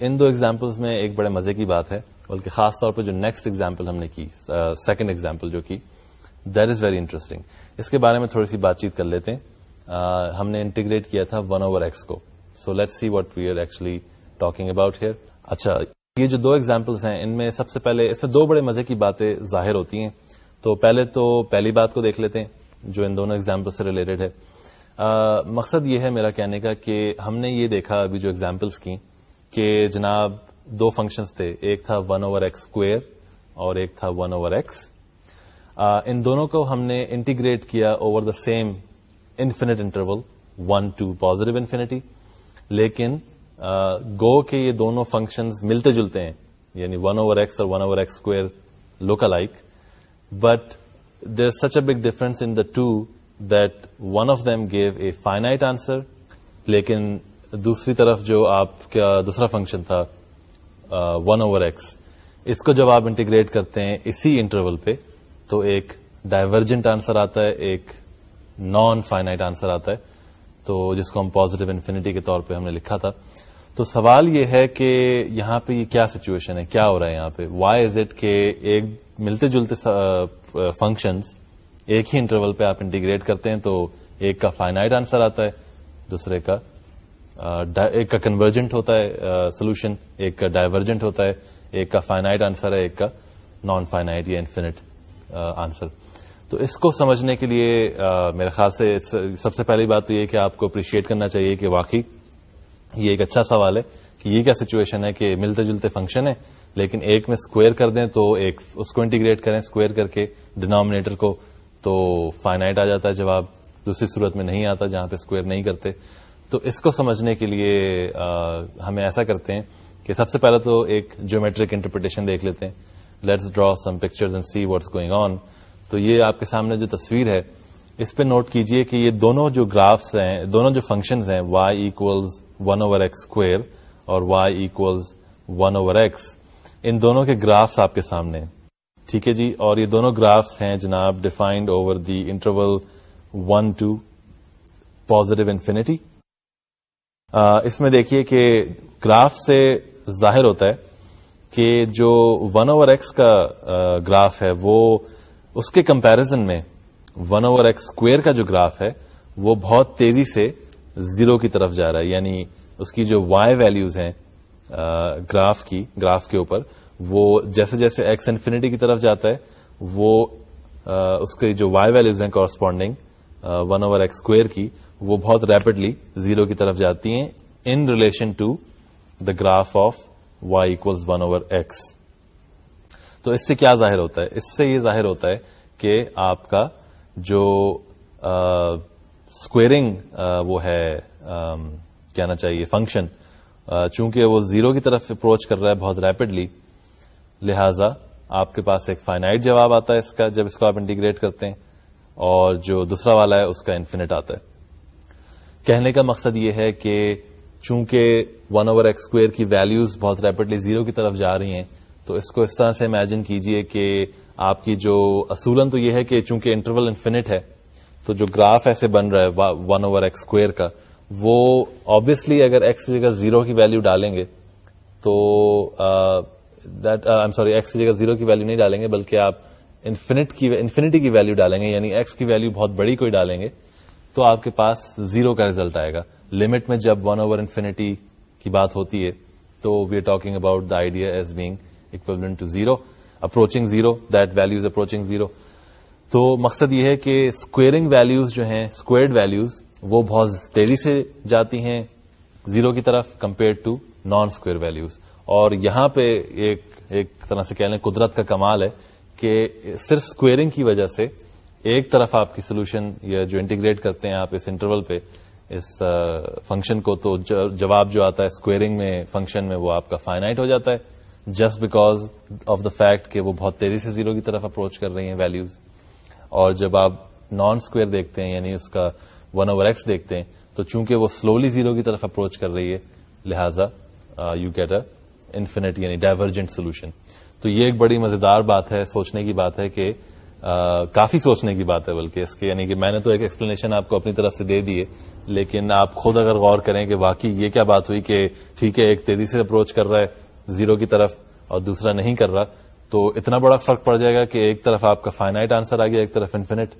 ان دو ایگزامپلس میں ایک بڑے مزے کی بات ہے, بلکہ خاص طور پہ جو نیکسٹ ایگزامپل ہم نے کی, سیکنڈ ایگزامپل جو کی, دیٹ از ویری انٹرسٹنگ. اس کے بارے میں تھوڑی سی بات چیت کر لیتے ہیں. ہم نے انٹیگریٹ کیا تھا 1/x کو, so let's see what we are actually talking about here. اچھا, یہ جو دو ایگزامپلس ہیں ان میں سب سے پہلے اس میں دو بڑے مزے کی باتیں ظاہر ہوتی ہیں. تو پہلے تو پہلی بات کو دیکھ لیتے ہیں جو ان دونوں ایگزامپل سے ریلیٹڈ ہے. مقصد یہ ہے میرا کہنے کا کہ ہم نے یہ دیکھا ابھی جو ایگزامپلس کی کہ جناب دو فنکشنز تھے, ایک تھا 1/x² اور ایک تھا 1/x. ان دونوں کو ہم نے انٹیگریٹ کیا over the same infinite interval 1 to positive infinity, لیکن گو کہ یہ دونوں فنکشنز ملتے جلتے ہیں, یعنی 1/x اور 1/x² look alike, but there's such a big difference in the two that one of them gave a finite answer, لیکن دوسری طرف جو آپ کا دوسرا فنکشن تھا 1/x, اس کو جب آپ انٹیگریٹ کرتے ہیں اسی انٹرول پہ تو ایک ڈائیورجنٹ آنسر آتا ہے, ایک نان فائنائٹ آنسر آتا ہے, تو جس کو ہم پازیٹیو انفینٹی کے طور پہ ہم نے لکھا تھا. تو سوال یہ ہے کہ یہاں پہ یہ کیا سچویشن ہے, کیا ہو رہا ہے یہاں پہ, وائی از اٹ کہ ایک ملتے جلتے فنکشنز ایک ہی انٹرول پہ آپ انٹیگریٹ کرتے ہیں تو ایک کا فائنائٹ آنسر آتا ہے, دوسرے کا ایک کا کنورجنٹ ہوتا ہے سولوشن, ایک کا ڈائیورجنٹ ہوتا ہے, ایک کا فائنائٹ آنسر ہے, ایک کا نان فائنائٹ یا انفینٹ آنسر. تو اس کو سمجھنے کے لیے میرے خیال سے سب سے پہلی بات تو یہ کہ آپ کو اپریشیٹ کرنا چاہیے کہ واقعی یہ ایک اچھا سوال ہے کہ یہ کیا سچویشن ہے کہ ملتے جلتے فنکشن ہے, لیکن ایک میں اسکوئر کر دیں تو ایک اس کو انٹیگریٹ کریں اسکوئر کر کے ڈینامینیٹر کو تو فائنائٹ آ جاتا ہے جواب, دوسری صورت میں نہیں آتا جہاں پہ اسکوئر نہیں کرتے. تو اس کو سمجھنے کے لیے ہمیں ایسا کرتے ہیں کہ سب سے پہلے تو ایک جیومیٹرک انٹرپریٹیشن دیکھ لیتے ہیں. Let's draw some pictures and see what's going on. تو یہ آپ کے سامنے جو تصویر ہے اس پہ نوٹ کیجئے کہ یہ دونوں جو گرافس ہیں, دونوں جو فنکشنز ہیں y equals 1/x² اور y equals 1/x, ان دونوں کے گرافس آپ کے سامنے ہیں, ٹھیک ہے جی. اور یہ دونوں گرافس ہیں جناب defined over the interval 1 to positive infinity. اس میں دیکھیے کہ گراف سے ظاہر ہوتا ہے کہ جو 1/x کا گراف ہے وہ اس کے کمپیرزن میں 1/x² کا جو گراف ہے وہ بہت تیزی سے 0 کی طرف جا رہا ہے, یعنی اس کی جو y ویلیوز ہیں گراف کے اوپر وہ جیسے جیسے x انفینٹی کی طرف جاتا ہے وہ اس کے جو y ویلیوز ہیں کورسپونڈنگ 1/x² کی وہ بہت ریپڈلی 0 کی طرف جاتی ہیں in relation to the graph of y equals 1/x. تو اس سے کیا ظاہر ہوتا ہے, اس سے یہ ظاہر ہوتا ہے کہ آپ کا جو اسکوئرنگ وہ ہے کہنا چاہیے فنکشن, چونکہ وہ 0 کی طرف اپروچ کر رہا ہے بہت ریپڈلی, لہذا آپ کے پاس ایک فائنائٹ جواب آتا ہے اس کا جب اس کو آپ انٹیگریٹ کرتے ہیں, اور جو دوسرا والا ہے اس کا انفینٹ آتا ہے. کہنے کا مقصد یہ ہے کہ چونکہ 1/x² کی ویلیوز بہت ریپڈلی 0 کی طرف جا رہی ہیں تو اس کو اس طرح سے امیجن کیجئے کہ آپ کی جو اصولاً تو یہ ہے کہ چونکہ انٹرول انفینٹ ہے تو جو گراف ایسے بن رہا ہے 1/x² کا وہ آبویسلی اگر ایکس کی جگہ 0 کی ویلو ڈالیں گے تو ایکس کی جگہ 0 کی ویلو نہیں ڈالیں گے بلکہ آپ انفینٹی کی ویلو ڈالیں گے, یعنی ایکس کی ویلو بہت بڑی کوئی ڈالیں گے تو آپ کے پاس 0 کا ریزلٹ آئے گا. لمٹ میں جب 1/انفینٹی کی بات ہوتی ہے تو we are talking about the idea as being equivalent to 0, approaching 0, that value is approaching 0. تو مقصد یہ ہے کہ اسکوئرنگ ویلیوز جو ہیں, اسکوئرڈ ویلیوز, وہ بہت تیزی سے جاتی ہیں 0 کی طرف compare to non square values. اور یہاں پہ ایک طرح سے کہہ لیں قدرت کا کمال ہے کہ صرف اسکوئرنگ کی وجہ سے ایک طرف آپ کی سولوشن یا جو انٹیگریٹ کرتے ہیں آپ اس انٹرول پہ اس فنکشن کو, تو جواب جو آتا ہے اسکوئرنگ میں فنکشن میں وہ آپ کا فائنائٹ ہو جاتا ہے, just because of the fact کہ وہ بہت تیزی سے 0 کی طرف اپروچ کر رہی ہیں ویلیوز. اور جب آپ نان اسکوئر دیکھتے ہیں یعنی اس کا 1/x دیکھتے ہیں تو چونکہ وہ سلولی 0 کی طرف اپروچ کر رہی ہے لہذا یو گیٹ اے انفینٹ یعنی ڈائیورجنٹ سولوشن. تو یہ ایک بڑی مزیدار بات ہے, سوچنے کی بات ہے کہ کافی سوچنے کی بات ہے بلکہ اس کے, یعنی کہ میں نے تو ایک ایکسپلینیشن آپ کو اپنی طرف سے دے دی ہے لیکن آپ خود اگر غور کریں کہ واقعی یہ کیا بات ہوئی کہ ٹھیک ہے ایک تیزی سے اپروچ کر رہا ہے 0 کی طرف اور دوسرا نہیں کر رہا, تو اتنا بڑا فرق پڑ جائے گا کہ ایک طرف آپ کا فائنائٹ آنسر آ گیا, ایک طرف infinite.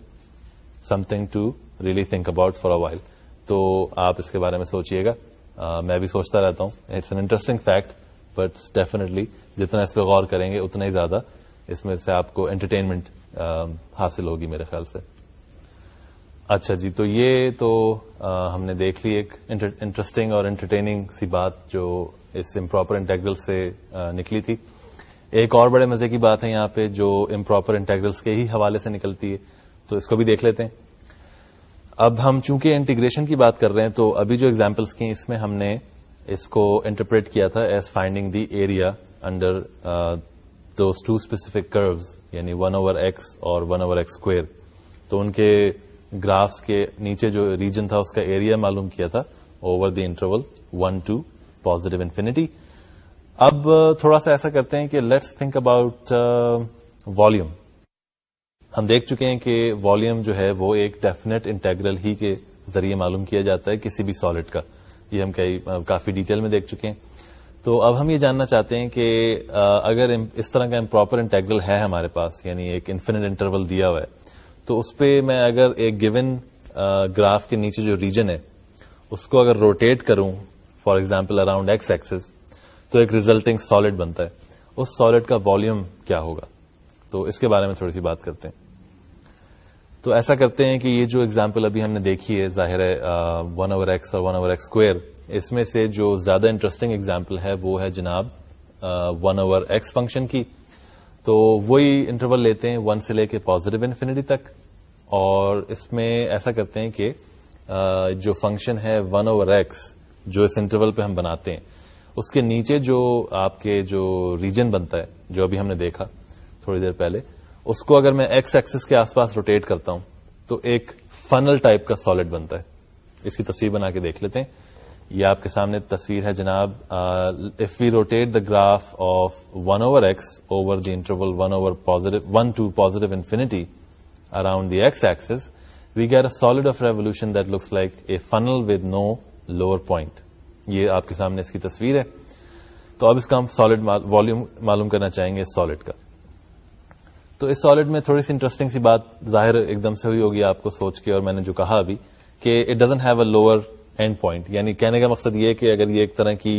Something to really think about for a while. تو آپ اس کے بارے میں سوچیے گا, میں بھی سوچتا رہتا ہوں. It's an interesting fact but definitely جتنا اس پہ غور کریں گے اتنا ہی زیادہ اس میں سے آپ کو انٹرٹینمنٹ حاصل ہوگی میرے خیال سے. اچھا جی, تو یہ تو ہم نے دیکھ لی ایک انٹرسٹنگ اور انٹرٹیننگ سی بات جو اس امپراپر انٹیگرل سے نکلی تھی. ایک اور بڑے مزے کی بات ہے یہاں پہ جو امپراپر انٹیگرلس کے ہی حوالے سے نکلتی ہے, تو اس کو بھی دیکھ لیتے ہیں. اب ہم چونکہ انٹیگریشن کی بات کر رہے ہیں تو ابھی جو ایگزامپلس کی اس میں ہم نے اس کو انٹرپریٹ کیا تھا as finding the area under those two specific curves یعنی 1/x اور 1/x². تو ان کے گرافس کے نیچے جو ریجن تھا اس کا ایریا معلوم کیا تھا اوور دی انٹرول 1 to +∞. اب تھوڑا سا ایسا کرتے ہیں کہ لیٹس تھنک اباؤٹ والیوم. ہم دیکھ چکے ہیں کہ والیوم جو ہے وہ ایک ڈیفینیٹ انٹیگرل ہی کے ذریعے معلوم کیا جاتا ہے کسی بھی سالڈ کا. یہ ہم کافی ڈیٹیل میں دیکھ چکے ہیں. تو اب ہم یہ جاننا چاہتے ہیں کہ اگر اس طرح کا امپراپر انٹیگرل ہے ہمارے پاس یعنی ایک انفینٹ انٹرول دیا ہوا ہے تو اس پہ میں اگر ایک گیون گراف کے نیچے جو ریجن ہے اس کو اگر روٹیٹ کروں for example around x axis تو ایک ریزلٹنگ سالڈ بنتا ہے. اس سالڈ کا والیوم کیا ہوگا, تو اس کے بارے میں تھوڑی سی بات کرتے ہیں. تو ایسا کرتے ہیں کہ یہ جو ایگزامپل ابھی ہم نے دیکھی ہے ظاہر ہے 1/x اور 1/x², اس میں سے جو زیادہ انٹرسٹنگ ایگزامپل ہے وہ ہے جناب 1/x فنکشن کی. تو وہی انٹرول لیتے ہیں 1 سے لے کے +∞ تک, اور اس میں ایسا کرتے ہیں کہ جو فنکشن ہے 1/x جو اس انٹرول پہ ہم بناتے ہیں اس کے نیچے جو آپ کے جو ریجن بنتا ہے جو ابھی ہم نے دیکھا تھوڑی دیر پہلے, اس کو اگر میں ایکس ایکسس کے آس پاس روٹیٹ کرتا ہوں تو ایک فنل ٹائپ کا سالڈ بنتا ہے. اس کی تصویر بنا کے دیکھ لیتے ہیں. یہ آپ کے سامنے تصویر ہے جناب. If we rotate the graph of 1/x over the interval 1 to +∞ around the x-axis, we get a solid of revolution that looks like a funnel with no lower point. یہ آپ کے سامنے اس کی تصویر ہے. تو اب اس کا ہم سالڈ والیوم معلوم کرنا چاہیں گے سالڈ کا. تو اس سالڈ میں تھوڑی سی انٹرسٹنگ سی بات ظاہر ایک دم سے ہوئی ہوگی آپ کو سوچ کے, اور میں نے جو کہا ابھی کہ it doesn't have a lower and point, یعنی کہنے کا مقصد یہ کہ اگر یہ ایک طرح کی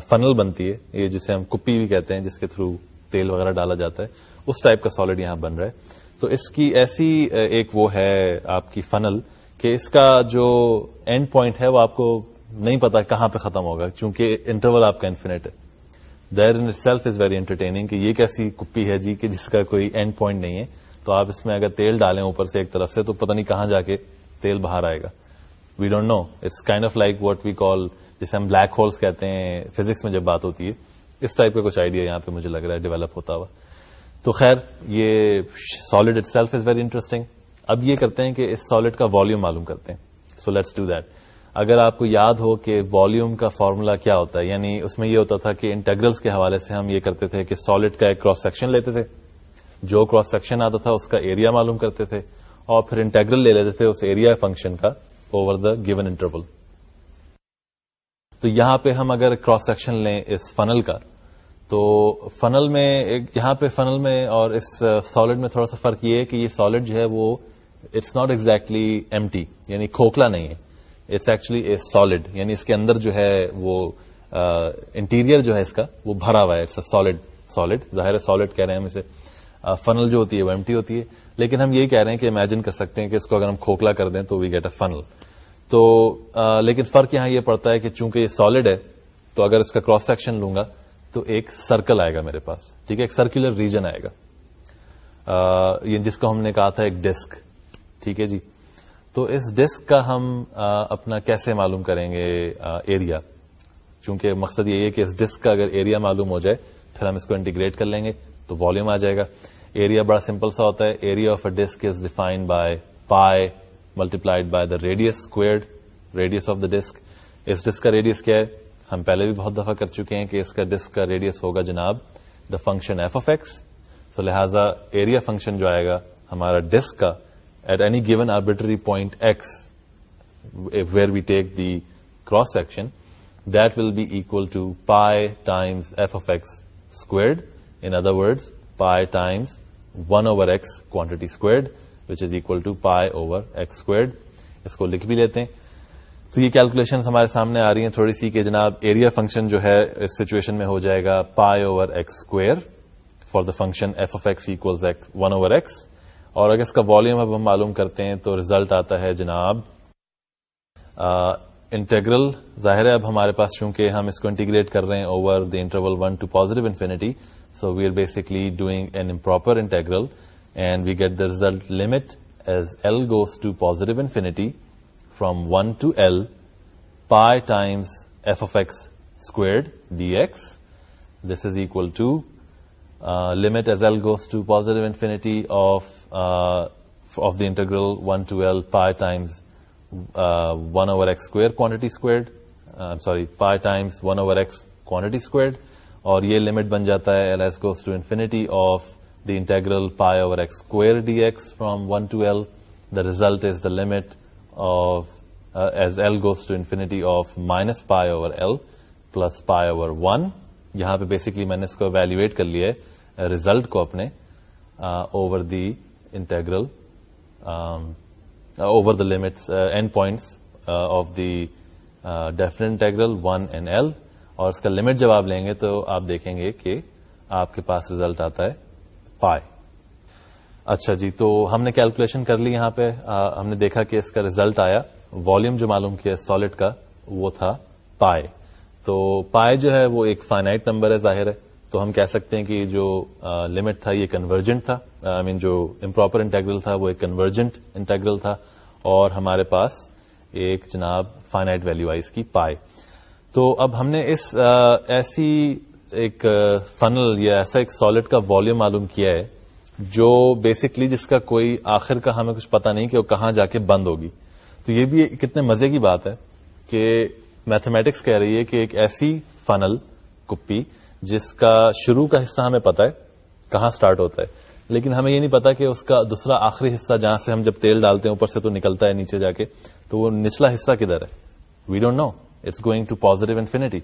فنل بنتی ہے, یہ جسے ہم کپی بھی کہتے ہیں جس کے تھرو تیل وغیرہ ڈالا جاتا ہے, اس ٹائپ کا سالڈ یہاں بن رہا ہے. تو اس کی ایسی ایک وہ ہے آپ کی فنل کہ اس کا جو اینڈ پوائنٹ ہے وہ آپ کو نہیں پتا کہاں پہ ختم ہوگا چونکہ انٹرول آپ کا انفینٹ ہے. There in itself is very entertaining کہ یہ کیسی کپی ہے جی کہ جس کا کوئی اینڈ پوائنٹ نہیں ہے. تو آپ اس میں اگر تیل ڈالیں اوپر سے ایک طرف سے تو پتہ نہیں کہاں جا کے تیل باہر آئے گا. We don't know, it's kind of like what we call, جسے ہم بلیک ہولس کہتے ہیں فزکس میں جب بات ہوتی ہے, اس ٹائپ کا کچھ آئیڈیا یہاں پہ مجھے لگ رہا ہے ڈیولپ ہوتا ہوا. تو خیر یہ solid it self is very interesting. اب یہ کرتے ہیں کہ اس سالڈ کا والیوم معلوم کرتے ہیں. So let's do that. اگر آپ کو یاد ہو کہ والیوم کا فارمولا کیا ہوتا ہے, یعنی اس میں یہ ہوتا تھا کہ انٹیگرلس کے حوالے سے ہم یہ کرتے تھے کہ سالڈ کا ایک کراس سیکشن لیتے تھے, جو کراس سیکشن آتا تھا اس کا ایریا معلوم کرتے تھے, اور پھر انٹیگرل لے لیتے تھے اس ایریا فنکشن کا اوور دا گیون انٹرول. تو یہاں پہ ہم اگر کراس سیکشن لیں اس فنل کا, تو فنل میں یہاں پہ فنل میں اور اس سالڈ میں تھوڑا سا فرق یہ ہے کہ یہ سالڈ جو ہے وہ اٹس ناٹ ایگزیکٹلی ایمٹی, یعنی کھوکھلا نہیں ہے, اٹس ایکچولی اے سالڈ, یعنی اس کے اندر جو ہے وہ انٹیریئر جو ہے اس کا وہ بھرا ہوا ہے, اٹس اے سالڈ, ظاہر ہے سالڈ کہہ رہے ہیں ہم اسے. فنل جو ہوتی ہے وہ ایمٹی ہوتی ہے, لیکن ہم یہی کہہ رہے ہیں کہ امیجن کر سکتے ہیں کہ اس کو اگر ہم کھوکھلا کر دیں تو وی گیٹ اے فنل. تو لیکن فرق یہاں یہ پڑتا ہے کہ چونکہ یہ سالڈ ہے تو اگر اس کا کراس سیکشن لوں گا تو ایک سرکل آئے گا میرے پاس, ٹھیک ہے, ایک سرکولر ریجن آئے گا, یہ جس کو ہم نے کہا تھا ایک ڈسک, ٹھیک ہے جی. تو اس ڈسک کا ہم اپنا کیسے معلوم کریں گے ایریا, چونکہ مقصد یہ ہے کہ اس ڈسک کا اگر ایریا معلوم ہو جائے پھر ہم اس کو انٹیگریٹ کر لیں گے تو والیوم آ جائے گا. ایریا بڑا سمپل سا ہوتا ہے, area of a disc is defined by pi multiplied by the radius squared, radius of the disc. اس ڈسک کا ریڈیس کیا ہے, ہم پہلے بھی بہت دفعہ کر چکے ہیں کہ اس کا ڈسک کا ریڈیس ہوگا جناب the function f of x. So لہذا ایریا فنکشن جو آئے گا ہمارا ڈسک کا at any given arbitrary point x where we take the cross section, that will be equal to pi times f of x squared. In other words, pi times 1 over x quantity squared, which is equal to pi over x squared. اس کو لکھ بھی لیتے ہیں. تو یہ calculation ہمارے سامنے آ رہی ہیں تھوڑی سی کہ جناب ایریا فنکشن جو ہے اس سچویشن میں ہو جائے گا pi over x square for the function f of x equals 1 over x. اور اگر اس کا والیوم اب ہم معلوم کرتے ہیں تو ریزلٹ آتا ہے جناب انٹیگرل. ظاہر ہے اب ہمارے پاس چونکہ ہم اس کو انٹیگریٹ کر رہے ہیں over the interval 1 to positive infinity, so we are basically doing an improper integral and we get the result limit as L goes to positive infinity from 1 to L pi times f of x squared dx. This is equal to limit as L goes to positive infinity of the integral 1 to L pi times 1 over x square quantity squared, pi times 1 over x quantity squared, اور یہ limit بن جاتا ہے L as goes to infinity of the integral pi over x square dx from 1 to L. The result is the limit of as L goes to infinity of minus pi over L plus pi over 1. یہاں پہ basically میں نے اس کو evaluate کر لیا ہے result کو اپنے over the integral over the limits end points of the definite integral 1 and L, اور اس کا لمٹ جب آپ لیں گے تو آپ دیکھیں گے کہ آپ کے پاس ریزلٹ آتا ہے پائی. اچھا جی, تو ہم نے کیلکولیشن کر لی, یہاں پہ ہم نے دیکھا کہ اس کا ریزلٹ آیا, والیوم جو معلوم کیا سالڈ کا وہ تھا پائی. تو پائی جو ہے وہ ایک فائنائٹ نمبر ہے ظاہر ہے, تو ہم کہہ سکتے ہیں کہ جو لمٹ تھا یہ کنورجنٹ تھا, آئی مین جو امپراپر انٹیگرل تھا وہ ایک کنورجنٹ انٹیگرل تھا, اور ہمارے پاس ایک جناب فائنائٹ ویلیو آئی اس کی پائی. تو اب ہم نے اس ایسی ایک فنل یا ایسا ایک سالڈ کا والیوم معلوم کیا ہے جو بیسکلی جس کا کوئی آخر کا ہمیں کچھ پتا نہیں کہ وہ کہاں جا کے بند ہوگی. تو یہ بھی کتنے مزے کی بات ہے کہ میتھمیٹکس کہہ رہی ہے کہ ایک ایسی فنل کپی جس کا شروع کا حصہ ہمیں پتا ہے کہاں سٹارٹ ہوتا ہے, لیکن ہمیں یہ نہیں پتا کہ اس کا دوسرا آخری حصہ جہاں سے ہم جب تیل ڈالتے ہیں اوپر سے تو نکلتا ہے نیچے جا کے, تو وہ نچلا حصہ کدھر ہے, we don't know. It's going to positive infinity.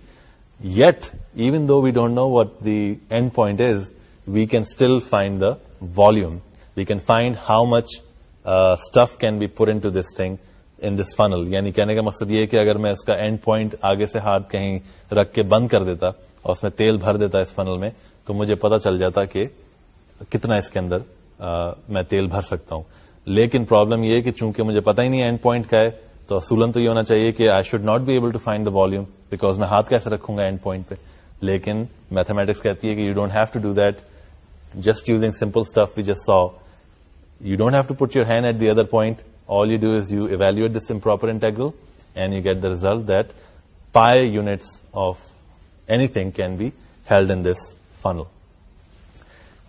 Yet even though we don't know what the end point is, we can still find the volume, we can find how much stuff can be put into this thing in this funnel. یعنی کہنے کا مقصد یہ ہے کہ اگر میں اس کا اینڈ پوائنٹ آگے سے ہاتھ کہیں رکھ کے بند کر دیتا اور اس میں تیل بھر دیتا اس فنل میں, تو مجھے پتا چل جاتا کہ کتنا اس کے اندر میں تیل بھر سکتا ہوں. لیکن پرابلم یہ ہے کہ چونکہ مجھے پتا ہی نہیں اینڈ پوائنٹ کا ہے, تو اصولاً تو یہ ہونا چاہیے کہ I should not be able to find the volume, because میں ہاتھ کیسے رکھوں گا اینڈ پوائنٹ پہ. لیکن میتھمیٹکس کہتی ہے کہ you don't have to do that just using simple stuff we just saw. You don't have to put your hand at the other point. All you do is you evaluate this improper integral and you get the result that pi units of anything can be held in this funnel.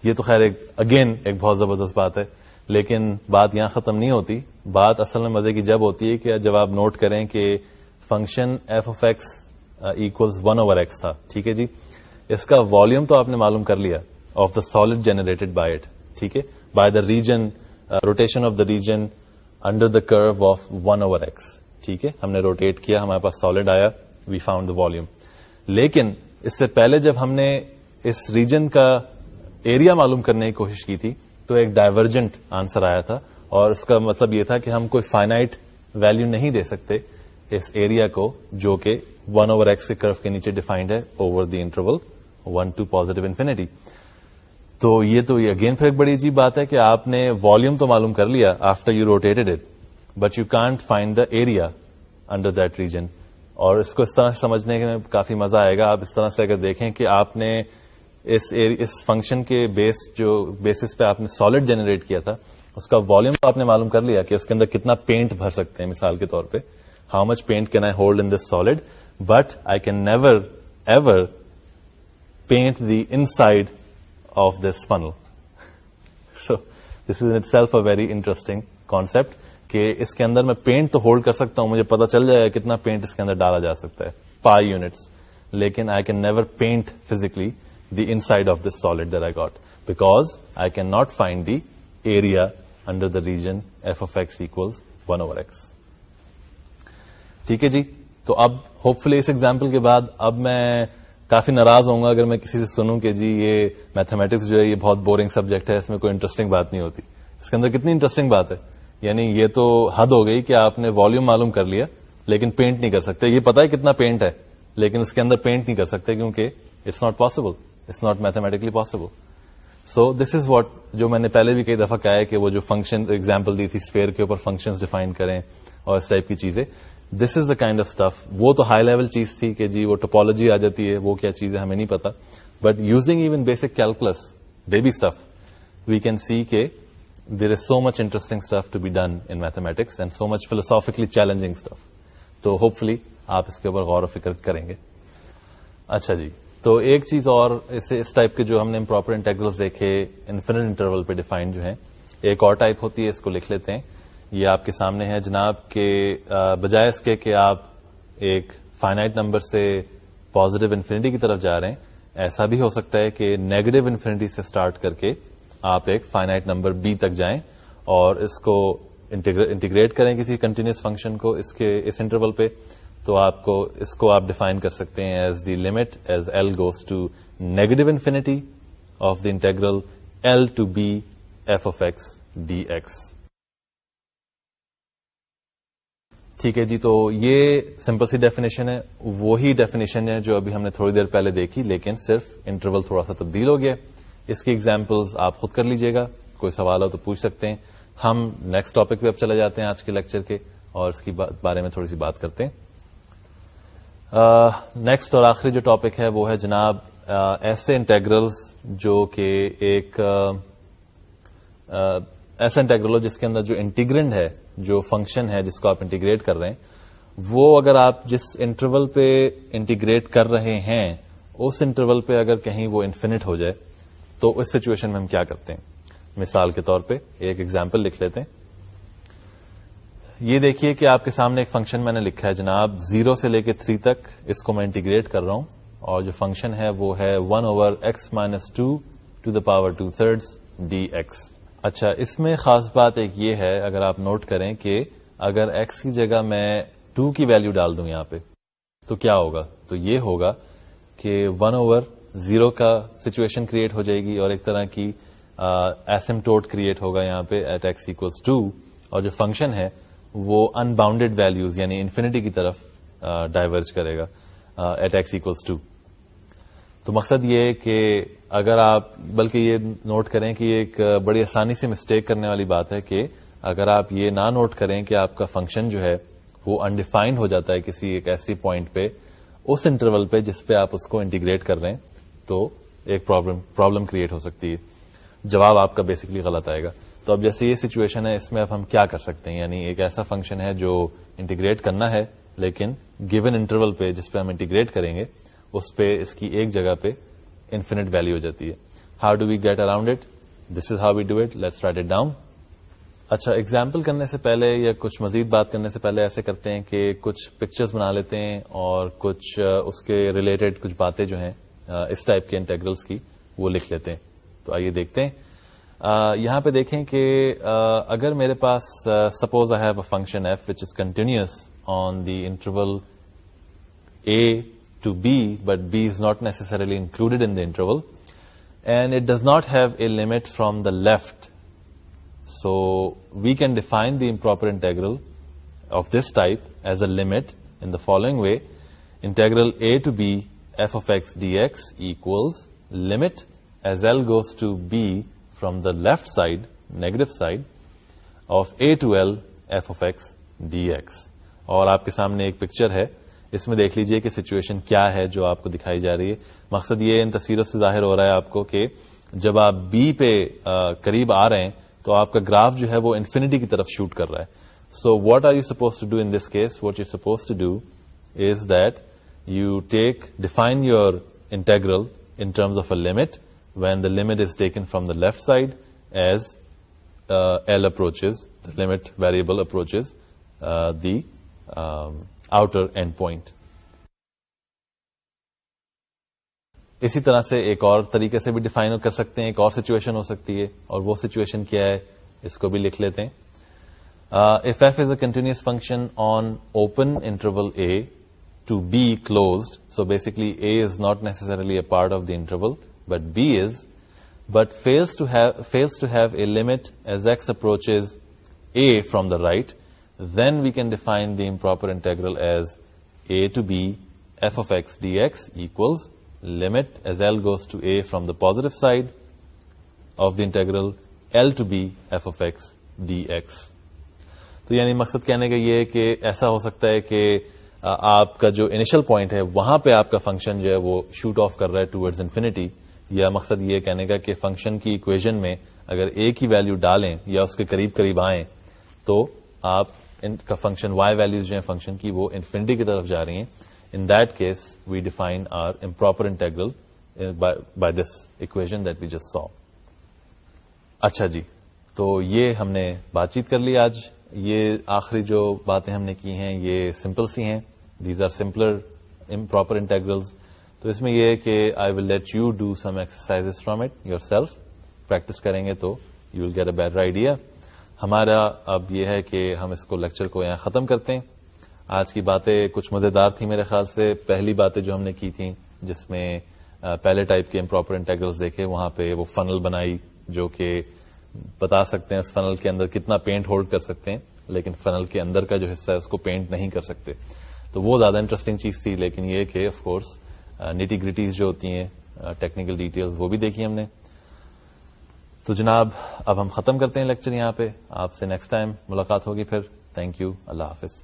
یہ تو خیر again ایک بہت زبردست بات ہے, لیکن بات یہاں ختم نہیں ہوتی. بات اصل میں مزے کی جب ہوتی ہے کہ جب آپ نوٹ کریں کہ function f of x equals 1 over x تھا, ٹھیک ہے جی. اس کا والیوم تو آپ نے معلوم کر لیا of the solid generated by it, ٹھیک ہے, by the region rotation of the region under the curve of 1 over x, ٹھیک ہے. ہم نے روٹیٹ کیا, ہمارے پاس سالڈ آیا وی فاؤنڈ دا والیوم. لیکن اس سے پہلے جب ہم نے اس ریجن کا ایریا معلوم کرنے کی کوشش کی تھی تو ایک ڈائیورجنٹ آنسر آیا تھا, اور اس کا مطلب یہ تھا کہ ہم کوئی فائنائٹ ویلو نہیں دے سکتے اس ایریا کو جو کہ 1/x کے کرو کے نیچے ڈیفائنڈ ہے over the interval 1 to positive infinity. تو یہ اگین پھر ایک بڑی عجیب بات ہے کہ آپ نے والیوم تو معلوم کر لیا after you rotated it, but you can't find the area under that region. اور اس کو اس طرح سے سمجھنے میں کافی مزہ آئے گا. آپ اس طرح سے اگر دیکھیں کہ آپ نے اس فنکشن کے بیسس پہ آپ نے سالڈ جنریٹ کیا تھا, اس کا والیوم تو آپ نے معلوم کر لیا کہ اس کے اندر کتنا پینٹ بھر سکتے ہیں. مثال کے طور پہ how much paint can I hold in this solid, but I can never ever paint the inside of this funnel. So this is in itself a very interesting concept کہ اس کے اندر میں پینٹ تو ہولڈ کر سکتا ہوں, مجھے پتا چل جائے گا کتنا پینٹ اس کے اندر ڈالا جا سکتا ہے, پائی یونٹس, لیکن I can never paint physically the inside of this solid that I got because I cannot find the area under the region f of x equals 1/x. ٹھیک ہے جی. تو اب ہوپ فلی اس ایگزامپل کے بعد اب میں کافی ناراض ہوں گا اگر میں کسی سے سنوں کہ جی یہ میتھمیٹکس جو ہے یہ بہت بورنگ سبجیکٹ ہے, اس میں کوئی انٹرسٹنگ بات نہیں ہوتی. اس کے اندر کتنی انٹرسٹنگ بات ہے. یعنی یہ تو حد ہو گئی کہ آپ نے والیوم معلوم کر لیا لیکن پینٹ نہیں کر سکتے. یہ پتا ہے کتنا پینٹ ہے لیکن اس کے اندر پینٹ نہیں کر سکتے کیونکہ it's not possible, it's not mathematically possible. So this is what, جو میں نے پہلے بھی کئی دفعہ کہا ہے کہ وہ جو فنکشن ایگزامپل دی تھی اسفیئر کے اوپر فنکشنز ڈیفائن کریں اور اس ٹائپ کی چیزیں, دس از دا کائنڈ آف اسٹف. وہ تو ہائی لیول چیز تھی کہ جی وہ ٹوپالوجی آ جاتی ہے, وہ کیا چیز ہے ہمیں نہیں پتا, but using even basic calculus baby stuff we can see کہ there is so much interesting stuff to be done in mathematics and so much philosophically challenging stuff. تو ہوپ فلی آپ اس کے اوپر غور و فکر کریں گے. اچھا جی, تو ایک چیز اور اس ٹائپ کے جو ہم نے امپراپر انٹیگرلز دیکھے انفینٹ انٹرول پہ ڈیفائنڈ جو ہیں, ایک اور ٹائپ ہوتی ہے, اس کو لکھ لیتے ہیں. یہ آپ کے سامنے ہے جناب کہ بجائے اس کے کہ آپ ایک فائنائٹ نمبر سے پازیٹو انفینٹی کی طرف جا رہے ہیں, ایسا بھی ہو سکتا ہے کہ نیگیٹو انفینٹی سے سٹارٹ کر کے آپ ایک فائنائٹ نمبر بی تک جائیں اور اس کو انٹیگریٹ کریں کسی کنٹینیوس فنکشن کو اس انٹرول پہ. تو اس کو آپ ڈیفائن کر سکتے ہیں as the limit as L goes to negative infinity of the integral L to b f of x d x. ٹھیک ہے جی. تو یہ سمپل سی ڈیفینیشن ہے, وہی ڈیفینیشن ہے جو ابھی ہم نے تھوڑی دیر پہلے دیکھی, لیکن صرف انٹرول تھوڑا سا تبدیل ہو گیا. اس کی ایگزامپلز آپ خود کر لیجئے گا, کوئی سوال ہو تو پوچھ سکتے ہیں. ہم نیکسٹ ٹاپک پہ اب چلے جاتے ہیں آج کے لیکچر کے, اور اس کی بارے میں تھوڑی سی بات کرتے ہیں. نیکسٹ اور آخری جو ٹاپک ہے وہ ہے جناب ایسے انٹیگرلز جو کہ ایک ایسا انٹیگرل ہو جس کے اندر جو انٹیگرینڈ ہے, جو فنکشن ہے جس کو آپ انٹیگریٹ کر رہے ہیں, وہ اگر آپ جس انٹرول پہ انٹیگریٹ کر رہے ہیں اس انٹرول پہ اگر کہیں وہ انفینٹ ہو جائے تو اس سچویشن میں ہم کیا کرتے ہیں. مثال کے طور پہ ایک ایگزامپل لکھ لیتے ہیں. یہ دیکھیے کہ آپ کے سامنے ایک فنکشن میں نے لکھا ہے جناب 0 سے لے کے 3 تک, اس کو میں انٹیگریٹ کر رہا ہوں, اور جو فنکشن ہے وہ ہے 1/x-2 to the power 2/3 dx. اچھا, اس میں خاص بات ایک یہ ہے, اگر آپ نوٹ کریں کہ اگر x کی جگہ میں 2 کی ویلیو ڈال دوں یہاں پہ تو کیا ہوگا. تو یہ ہوگا کہ 1/0 کا سچویشن کریٹ ہو جائے گی, اور ایک طرح کی ایسمٹوٹ کریٹ ہوگا یہاں پہ ایٹ x equals 2, اور جو فنکشن ہے وہ ان باؤنڈیڈ ویلیوز یعنی انفینٹی کی طرف ڈائیورج کرے گا ایٹ x equals 2. تو مقصد یہ کہ اگر آپ, بلکہ یہ نوٹ کریں کہ یہ ایک بڑی آسانی سے مسٹیک کرنے والی بات ہے کہ اگر آپ یہ نہ نوٹ کریں کہ آپ کا فنکشن جو ہے وہ انڈیفائنڈ ہو جاتا ہے کسی ایک ایسی پوائنٹ پہ اس انٹرول پہ جس پہ آپ اس کو انٹیگریٹ کر رہے ہیں, تو ایک پرابلم کریٹ ہو سکتی ہے, جواب آپ کا بیسکلی غلط آئے گا. تو اب جیسے یہ سچویشن ہے, اس میں اب ہم کیا کر سکتے ہیں, یعنی ایک ایسا فنکشن ہے جو انٹیگریٹ کرنا ہے لیکن گیون انٹرول پہ جس پہ ہم انٹیگریٹ کریں گے اس پہ اس کی ایک جگہ پہ انفینٹ ویلیو ہو جاتی ہے. How do we get around it, this is how we do it, let's write it down. اچھا, ایگزامپل کرنے سے پہلے یا کچھ مزید بات کرنے سے پہلے ایسے کرتے ہیں کہ کچھ پکچرز بنا لیتے ہیں اور کچھ اس کے ریلیٹڈ کچھ باتیں جو ہیں اس ٹائپ کے انٹیگرلز کی وہ لکھ لیتے ہیں. تو آئیے دیکھتے ہیں. یہاں پہ دیکھیں کہ اگر میرے پاس suppose I have a function f which is continuous on the interval A to B, but B is not necessarily included in the interval, and it does not have a limit from the left. So we can define the improper integral of this type as a limit in the following way. Integral A to B f of x dx equals limit as L goes to B from the left side, negative side, of A to L f of x dx. اور آپ کے سامنے ایک picture ہے, اس میں دیکھ لیجئے کہ سچویشن کیا ہے جو آپ کو دکھائی جا رہی ہے. مقصد یہ ان تصویروں سے ظاہر ہو رہا ہے آپ کو کہ جب آپ بی پہ قریب آ رہے ہیں تو آپ کا گراف جو ہے وہ انفینٹی کی طرف شوٹ کر رہا ہے. So what are you suppose to do in this case? What you suppose to do is that you define your integral in terms of a limit when the limit is taken from the left side as L approaches, the limit variable approaches the outer end point. اسی طرح سے ایک اور طریقے سے بھی define کر سکتے ہیں, ایک اور سچویشن ہو سکتی ہے, اور وہ سچویشن کیا ہے اس کو بھی لکھ لیتے ہیں. If f is a continuous function on open interval A to B closed, so basically A is not necessarily a part of the interval, but B is, but fails to have a limit as x approaches A from the right, then we can define the improper integral as A to B f of x dx equals limit as L goes to A from the positive side of the integral L to B f of x dx. تو یعنی مقصد کہنے کا یہ ہے کہ ایسا ہو سکتا ہے کہ آپ کا جو انیشل پوائنٹ ہے وہاں پہ آپ کا فنکشن جو ہے وہ شوٹ آف کر رہا ہے ٹوورڈز انفینٹی, یا مقصد یہ کہنے کا کہ فنکشن کی ایکویژن میں اگر اے کی ویلیو ڈالیں یا اس کے قریب قریب آئیں تو آپ ان کا فنکشن وائی ویلیوز جو ہیں فنکشن کی وہ انفینٹی کی طرف جا رہی ہیں. In that case we define our improper integral by this equation that we just saw. اچھا جی, تو یہ ہم نے بات چیت کر لی آج. یہ آخری جو باتیں ہم نے کی ہیں یہ سمپل سی ہیں. These are simpler improper integrals. تو اس میں یہ ہے کہ I will let you do some exercise from it yourself. Practice کریں گے تو you will get a better idea. ہمارا اب یہ ہے کہ ہم اس کو لیکچر کو یہاں ختم کرتے ہیں. آج کی باتیں کچھ مزیدار تھیں میرے خیال سے. پہلی باتیں جو ہم نے کی تھیں جس میں پہلے ٹائپ کے امپراپر انٹیگرلز دیکھے, وہاں پہ وہ فنل بنائی جو کہ بتا سکتے ہیں اس فنل کے اندر کتنا پینٹ ہولڈ کر سکتے ہیں, لیکن فنل کے اندر کا جو حصہ ہے اس کو پینٹ نہیں کر سکتے. تو وہ زیادہ انٹرسٹنگ چیز تھی. لیکن یہ کہ آف کورس نیٹی گریٹیز جو ہوتی ہیں, ٹیکنیکل ڈیٹیلز, وہ بھی دیکھی ہم نے. تو جناب اب ہم ختم کرتے ہیں لیکچر یہاں پہ. آپ سے نیکسٹ ٹائم ملاقات ہوگی پھر. Thank you. اللہ حافظ.